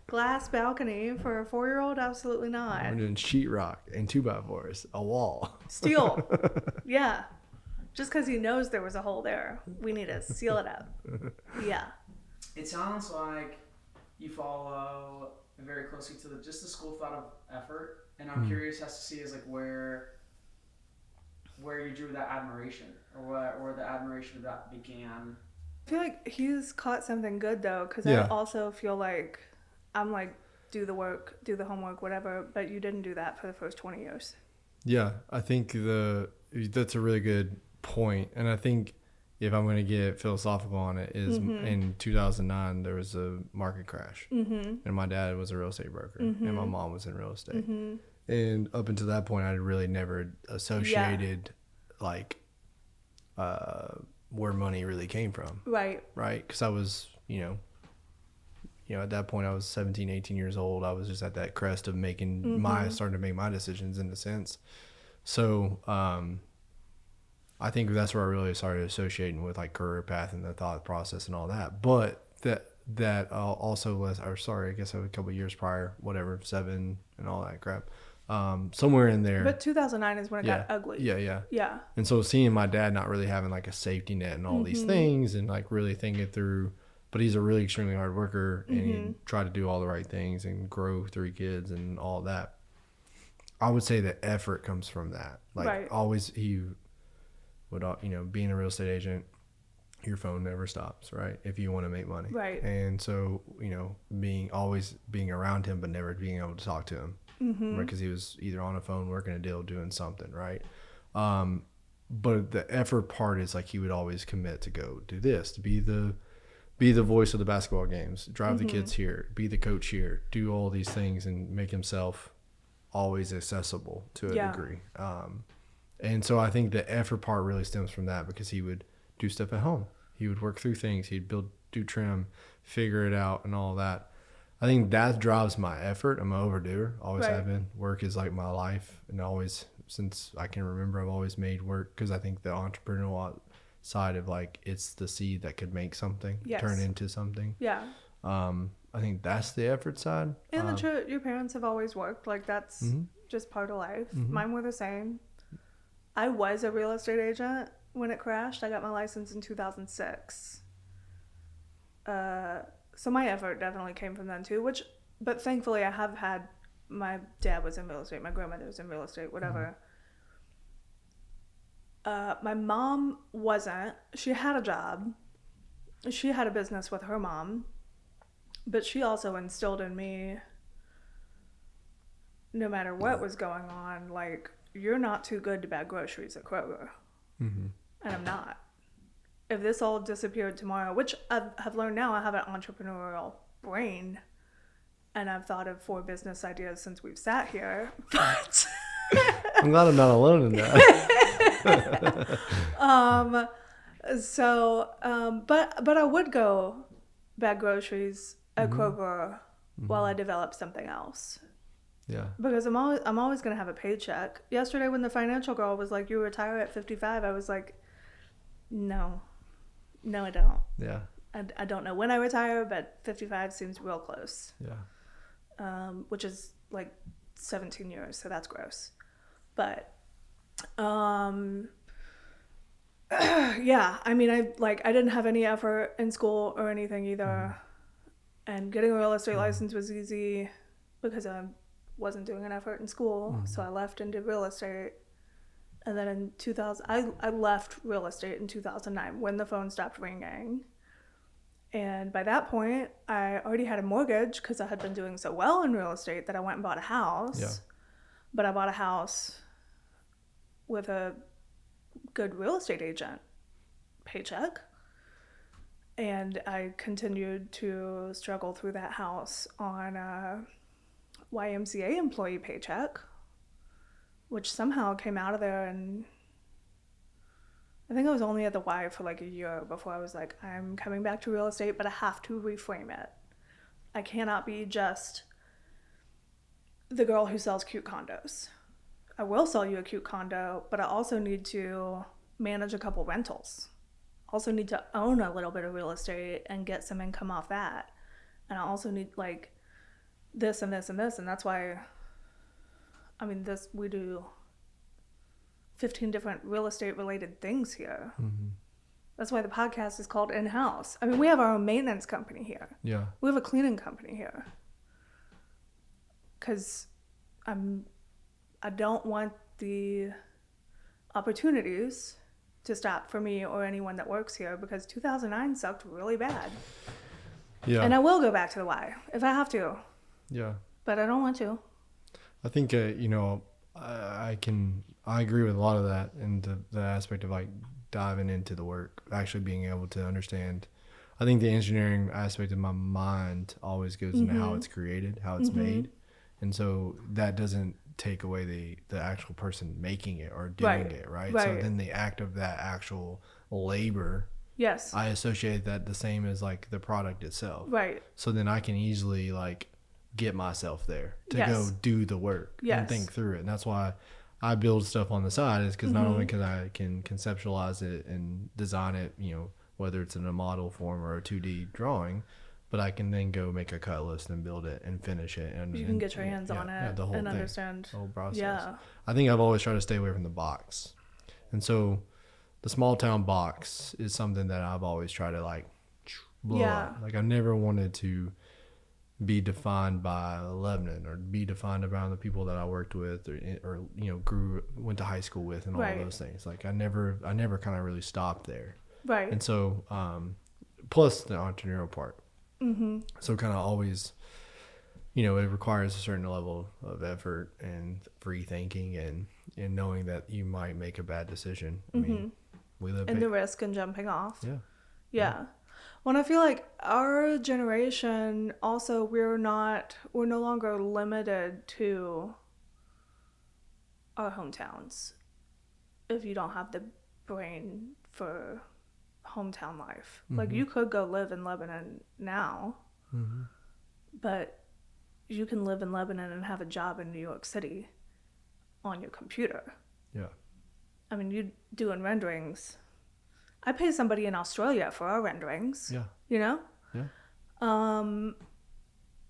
Glass balcony for a 4-year-old? Absolutely not. we're doing sheetrock and 2x4s, a wall. Steel. Yeah. Just because he knows there was a hole there, we need to seal it up. Yeah. It sounds like you follow very closely to the school thought of effort, and I'm curious as to see is like where you drew that admiration, or where the admiration of that began. I feel like he's caught something good though, because Yeah. I also feel like I'm like, do the work, do the homework, whatever, but you didn't do that for the first 20 years. Yeah, I think that's a really good point. And I think if I'm going to get philosophical on it is in 2009, there was a market crash and my dad was a real estate broker and my mom was in real estate. And up until that point, I really never associated like where money really came from. Right. Right. Because I was, at that point I was 17, 18 years old. I was just at that crest of making starting to make my decisions in a sense. So, I think that's where I really started associating with like career path and the thought process and all that. But that also I guess a couple of years prior, whatever, 7 and all that crap. Somewhere in there. But 2009 is when it got ugly. Yeah. And so seeing my dad not really having like a safety net and all these things and like really thinking through, but he's a really extremely hard worker and he tried to do all the right things and grow 3 kids and all that. I would say the effort comes from that. Like always he would, being a real estate agent, your phone never stops, right? If you want to make money. Right. And so, always being around him, but never being able to talk to him. Because he was either on a phone, working a deal, doing something, right? But the effort part is like he would always commit to go do this, to be the voice of the basketball games, drive the kids here, be the coach here, do all these things and make himself always accessible to a degree. And so I think the effort part really stems from that because he would do stuff at home. He would work through things. He'd do trim, figure it out and all that. I think that drives my effort. I'm an overdoer. Always have been. Work is like my life. And always, since I can remember, I've always made work because I think the entrepreneurial side of like, it's the seed that could make something, turn into something. Yeah. I think that's the effort side. And your parents have always worked. Like that's just part of life. Mine were the same. I was a real estate agent when it crashed. I got my license in 2006. So my effort definitely came from then too, but thankfully I have had, my dad was in real estate, my grandmother was in real estate, whatever. My mom wasn't. She had a job. She had a business with her mom, but she also instilled in me, no matter what was going on, like, you're not too good to bag groceries at Kroger. And I'm not. If this all disappeared tomorrow, which I've learned now, I have an entrepreneurial brain, and I've thought of 4 business ideas since we've sat here. But I'm glad I'm not alone in that. But I would go bag groceries at Kroger while I develop something else. Yeah. Because I'm always gonna have a paycheck. Yesterday when the financial girl was like, "You retire at 55," I was like, No, I don't. Yeah. I don't know when I retire, but 55 seems real close. Yeah. Which is like 17 years, so that's gross. But, yeah, I mean, I didn't have any effort in school or anything either. And getting a real estate license was easy because I wasn't doing an effort in school. So I left and did real estate. And then in 2000, I left real estate in 2009 when the phone stopped ringing. And by that point, I already had a mortgage because I had been doing so well in real estate that I went and bought a house. Yeah. But I bought a house with a good real estate agent paycheck. And I continued to struggle through that house on a YMCA employee paycheck. which somehow came out of there. And I think I was only at the Y for like a year before I was like, I'm coming back to real estate, but I have to reframe it. I cannot be just the girl who sells cute condos. I will sell you a cute condo, but I also need to manage a couple rentals. Also need to own a little bit of real estate and get some income off that. And I also need like this and this and this. And that's why, I mean, we do 15 different real estate related things here. Mm-hmm. That's why the podcast is called In-House. I mean, we have our own maintenance company here. Yeah. We have a cleaning company here. Because I don't want the opportunities to stop for me or anyone that works here, because 2009 sucked really bad. Yeah. And I will go back to the Y if I have to. Yeah. But I don't want to. I think, I agree with a lot of that, and the aspect of like diving into the work, actually being able to understand. I think the engineering aspect of my mind always goes into how it's created, how it's made. And so that doesn't take away the actual person making it or doing it, right? So then the act of that actual labor, yes, I associate that the same as like the product itself. Right. So then I can easily like get myself there to Yes. go do the work and think through it. And that's why I build stuff on the side, is because not only can I can conceptualize it and design it, whether it's in a model form or a 2D drawing, but I can then go make a cut list and build it and finish it. And you can get your hands on it the whole and thing, understand the whole process. Yeah. I think I've always tried to stay away from the box. And so the small town box is something that I've always tried to like blow up. Like I never wanted to be defined by Lebanon or be defined around the people that I worked with or went to high school with and all of those things. Like I never kind of really stopped there. Right. And so plus the entrepreneurial part. Mm-hmm. So kind of always, it requires a certain level of effort and free thinking and knowing that you might make a bad decision. I mean, we live and the risk and jumping off. Yeah. Well, and I feel like our generation also, we're no longer limited to our hometowns if you don't have the brain for hometown life. Like you could go live in Lebanon now, but you can live in Lebanon and have a job in New York City on your computer. Yeah. I mean, you doing renderings. I pay somebody in Australia for our renderings. Yeah. Yeah.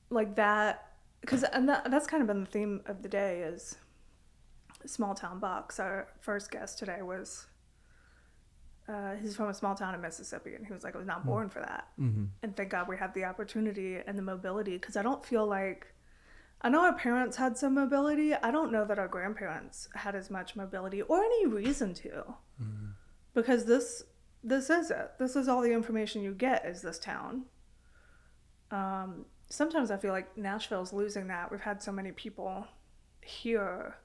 Like that, because that's kind of been the theme of the day is small town box. Our first guest today was. He's from a small town in Mississippi, and he was like, I was not born for that. And thank God we have the opportunity and the mobility, because I don't feel like, I know our parents had some mobility. I don't know that our grandparents had as much mobility or any reason to, because this is it. This is all the information you get is this town. Sometimes I feel like Nashville's losing that. We've had so many people here,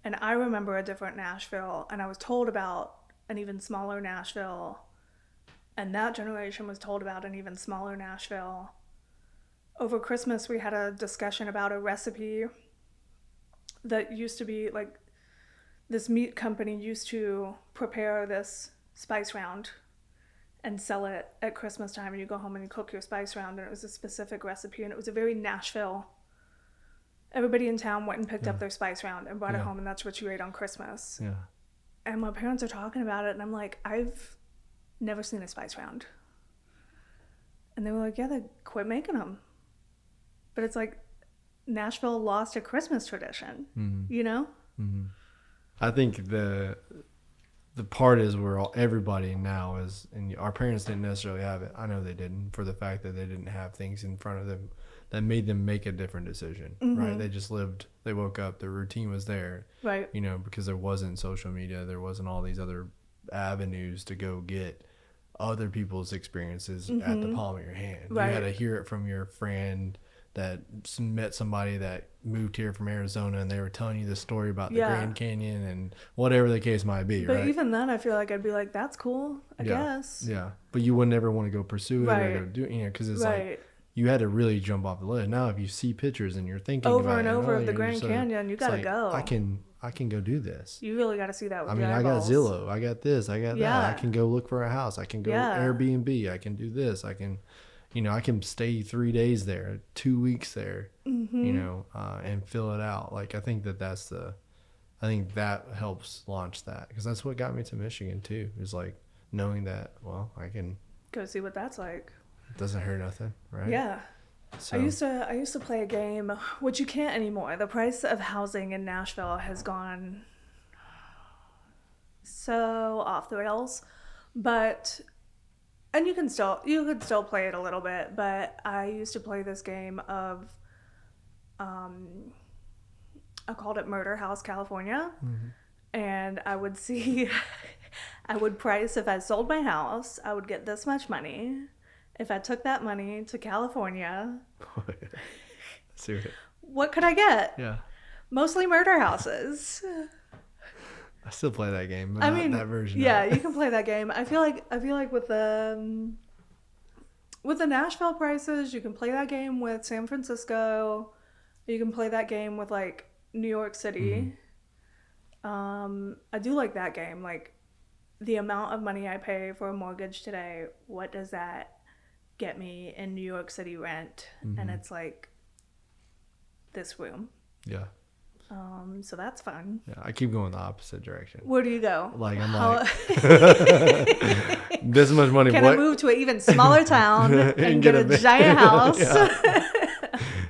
and I remember a different Nashville, and I was told about an even smaller Nashville, and that generation was told about an even smaller Nashville. Over Christmas, we had a discussion about a recipe that used to be like this meat company used to prepare this spice round and sell it at Christmas time, and you go home and you cook your spice round, and it was a specific recipe, and it was a very Nashville. Everybody in town went and picked up their spice round and brought it home, and that's what you ate on Christmas. Yeah. And my parents are talking about it, and I'm like, I've never seen a spice round. And they were like, yeah, they quit making them. But it's like Nashville lost a Christmas tradition, I think the part is where everybody now is, and our parents didn't necessarily have it. I know they didn't, for the fact that they didn't have things in front of them that made them make a different decision, right? They just lived, they woke up, their routine was there, right? Because there wasn't social media, there wasn't all these other avenues to go get other people's experiences at the palm of your hand. Right. You had to hear it from your friend that met somebody that moved here from Arizona, and they were telling you the story about the Grand Canyon and whatever the case might be, but right? even then, I feel like I'd be like, that's cool, I guess. Yeah, but you would never want to go pursue it or go do, because it's like, you had to really jump off the ledge. Now, if you see pictures and you're thinking over about and it, over of the you're Grand just Canyon, you it's gotta like, go. I can go do this. You really got to see that with I your mean, I got eyeballs. Zillow, I got this, I got Yeah. that. I can go look for a house. I can go Yeah. Airbnb. I can do this. I can, I can stay 3 days there, 2 weeks there, and fill it out. Like, I think I think that helps launch that, because that's what got me to Michigan too. Is like knowing that, well, I can go see what that's like. It doesn't hurt nothing, right? Yeah. So, I used to play a game, which you can't anymore. The price of housing in Nashville has gone so off the rails, and you could still play it a little bit, but I used to play this game of I called it Murder House California. And I would see I would price, if I sold my house, I would get this much money. If I took that money to California, what could I get? Yeah. Mostly murder houses. I still play that game, but I not mean, that version. Yeah, you can play that game. I feel like with the Nashville prices, you can play that game with San Francisco. You can play that game with like New York City. I do like that game. Like, the amount of money I pay for a mortgage today, what does that get me in New York City rent? And it's like this room. Yeah. So that's fun. Yeah, I keep going the opposite direction. Where do you go? Like, I'm like, this much money. Can I move to an even smaller town and get a giant house?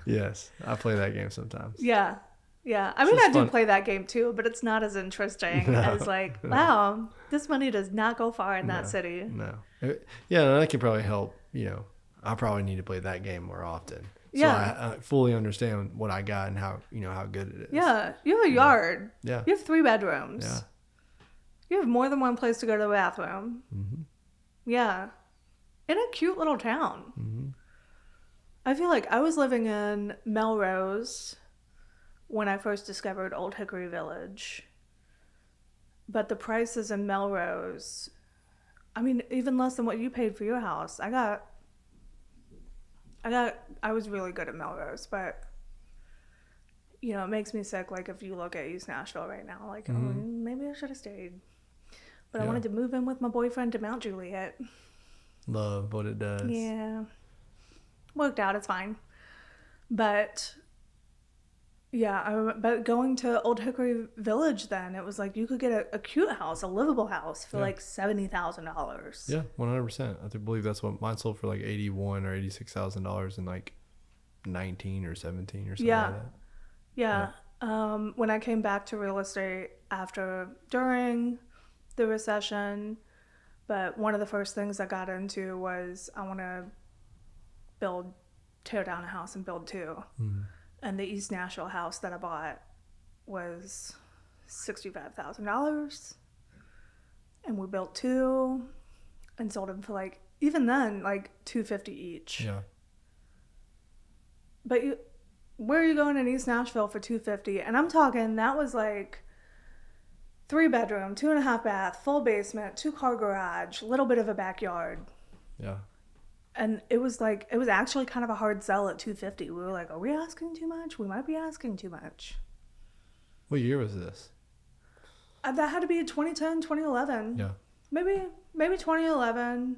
Yes, I play that game sometimes. Yeah. Yeah. I mean, I do play that game too, but it's not as interesting as like, wow, this money does not go far in that city. No. Yeah, that could probably help. I probably need to play that game more often. So Yeah. I fully understand what I got and how good it is. Yeah. You have a yard. Yeah. You have 3 bedrooms. Yeah. You have more than one place to go to the bathroom. Yeah. In a cute little town. I feel like I was living in Melrose when I first discovered Old Hickory Village. But the prices in Melrose, I mean, even less than what you paid for your house. I was really good at Melrose, but it makes me sick. Like, if you look at East Nashville right now, like, oh, maybe I should have stayed. But I wanted to move in with my boyfriend to Mount Juliet. Love what it does. Yeah. Worked out, it's fine. But yeah, but going to Old Hickory Village, then it was like you could get a cute house, a livable house for like $70,000. Yeah, 100%. I believe that's what mine sold for, like $81,000 or $86,000 in like 19 or 17 or something like that. Yeah. When I came back to real estate during the recession, but one of the first things I got into was I want to tear down a house and build 2. And the East Nashville house that I bought was $65,000. And we built 2 and sold them for like, even then, like $250 each. Yeah. But where are you going in East Nashville for $250? And I'm talking, that was like 3 bedroom, 2.5 bath, full basement, 2-car garage, little bit of a backyard. Yeah. And it was actually kind of a hard sell at $250. We were like, are we asking too much? We might be asking too much. What year was this? That had to be 2010, 2011. Yeah. Maybe 2011.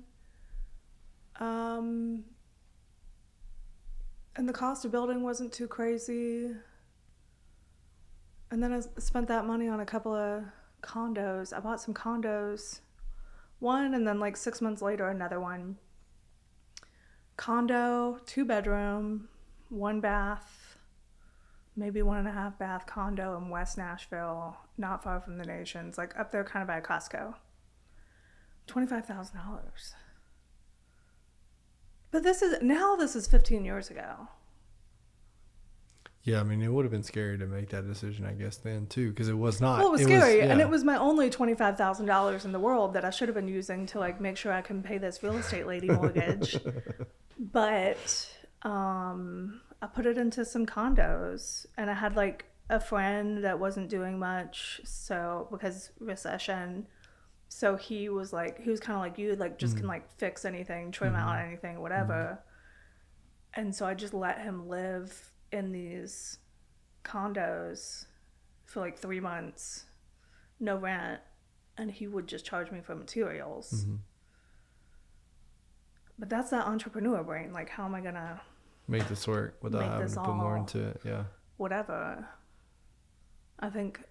And the cost of building wasn't too crazy. And then I spent that money on a couple of condos. I bought some condos. One, and then like 6 months later, another one. Condo, 2 bedroom, 1 bath, maybe 1.5 bath condo in West Nashville, not far from the Nations, like up there kind of by Costco. $25,000. But this is 15 years ago. Yeah, I mean, it would have been scary to make that decision, I guess, then too, because it was not. Well, it was scary, and it was my only $25,000 in the world that I should have been using to like make sure I can pay this real estate lady mortgage. But I put it into some condos, and I had like a friend that wasn't doing much, so because recession, so he was kind of like you, like just can like fix anything, trim out anything, whatever. And so I just let him live in these condos for like 3 months, no rent, and he would just charge me for materials. Mm-hmm. But that's that entrepreneur brain. Like, how am I gonna make this work without having to put more into it? Yeah. Whatever. I think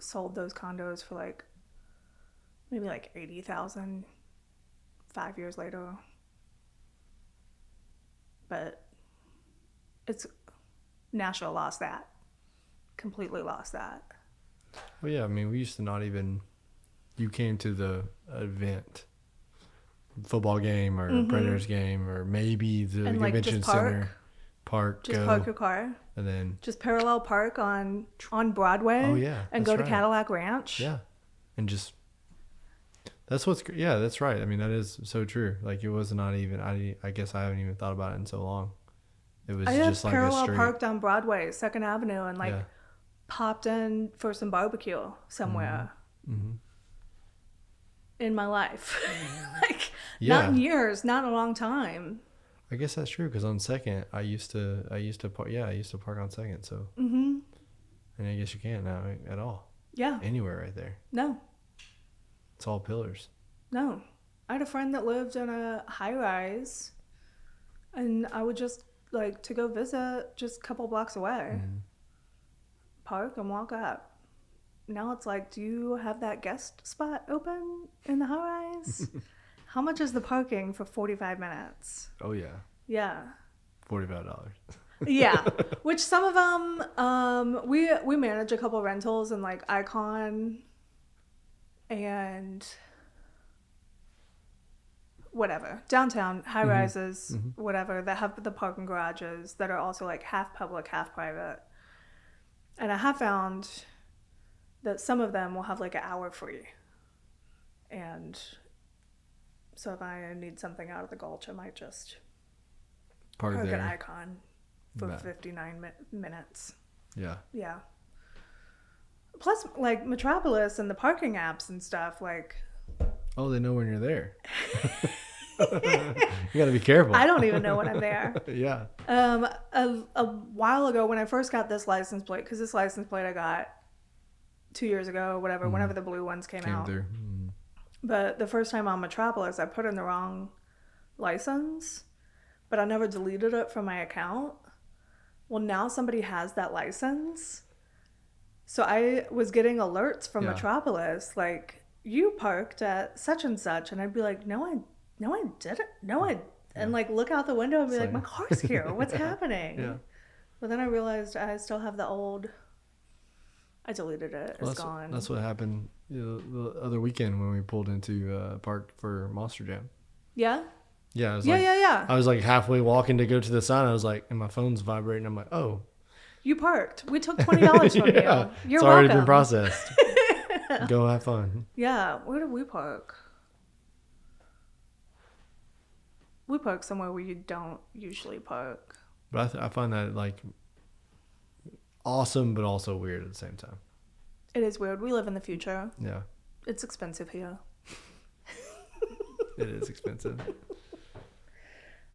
sold those condos for like maybe like $80,000 5 years later. But it's Nashville lost that. Completely lost that. Well, yeah, I mean, we used to not even, you came to the event, football game or Predators game or maybe the and like convention just park, center. Just park your car. And then just parallel park on Broadway. Oh, yeah. And go to Cadillac Ranch. Yeah. And just, that's right. I mean, that is so true. Like, it was not even, I guess I haven't even thought about it in so long. It was just like a parallel straight. parked on Broadway, 2nd Avenue, and like popped in for some barbecue somewhere. Mm-hmm. In my life. Like, not in years, not in a long time. I guess that's true, because on 2nd, I used to park on 2nd, so. Mm-hmm. And I guess you can't now at all. Yeah. Anywhere right there. No. It's all pillars. No. I had a friend that lived in a high-rise, and I would just, like, to go visit just a couple blocks away. Mm-hmm. Park and walk up. Now it's like, do you have that guest spot open in the high-rise? How much is the parking for 45 minutes? Oh, yeah. Yeah. $45. Yeah. Which some of them, we manage a couple rentals in like Icon and whatever. Downtown, high rises, whatever, that have the parking garages that are also like half public, half private. And I have found that some of them will have like an hour free. And so if I need something out of the Gulch, I might just park at Icon for 59 minutes. Yeah. Yeah. Plus, like, Metropolis and the parking apps and stuff, like... Oh, they know when you're there. You gotta be careful. I don't even know when I'm there. Yeah. A while ago, when I first got this license plate, because this license plate I got 2 years ago, whatever, whenever the blue ones came out. Through. But the first time on Metropolis, I put in the wrong license, but I never deleted it from my account. Well, now somebody has that license. So I was getting alerts from Metropolis, like, you parked at such and such. And I'd be like, no, I didn't. And like, look out the window and be like, my car's here. What's happening? Yeah. But then I realized I still have the old, I deleted it. It's gone. That's what happened the other weekend when we pulled into park for Monster Jam. Yeah? Yeah. I was I was like halfway walking to go to the sign. I was like, and my phone's vibrating. I'm like, oh. You parked. We took $20 from you. You're welcome. It's already been processed. Go have fun. Yeah. Where did we park? We park somewhere where you don't usually park. But I find that like awesome, but also weird at the same time. It is weird. We live in the future. Yeah. It's expensive here. It is expensive.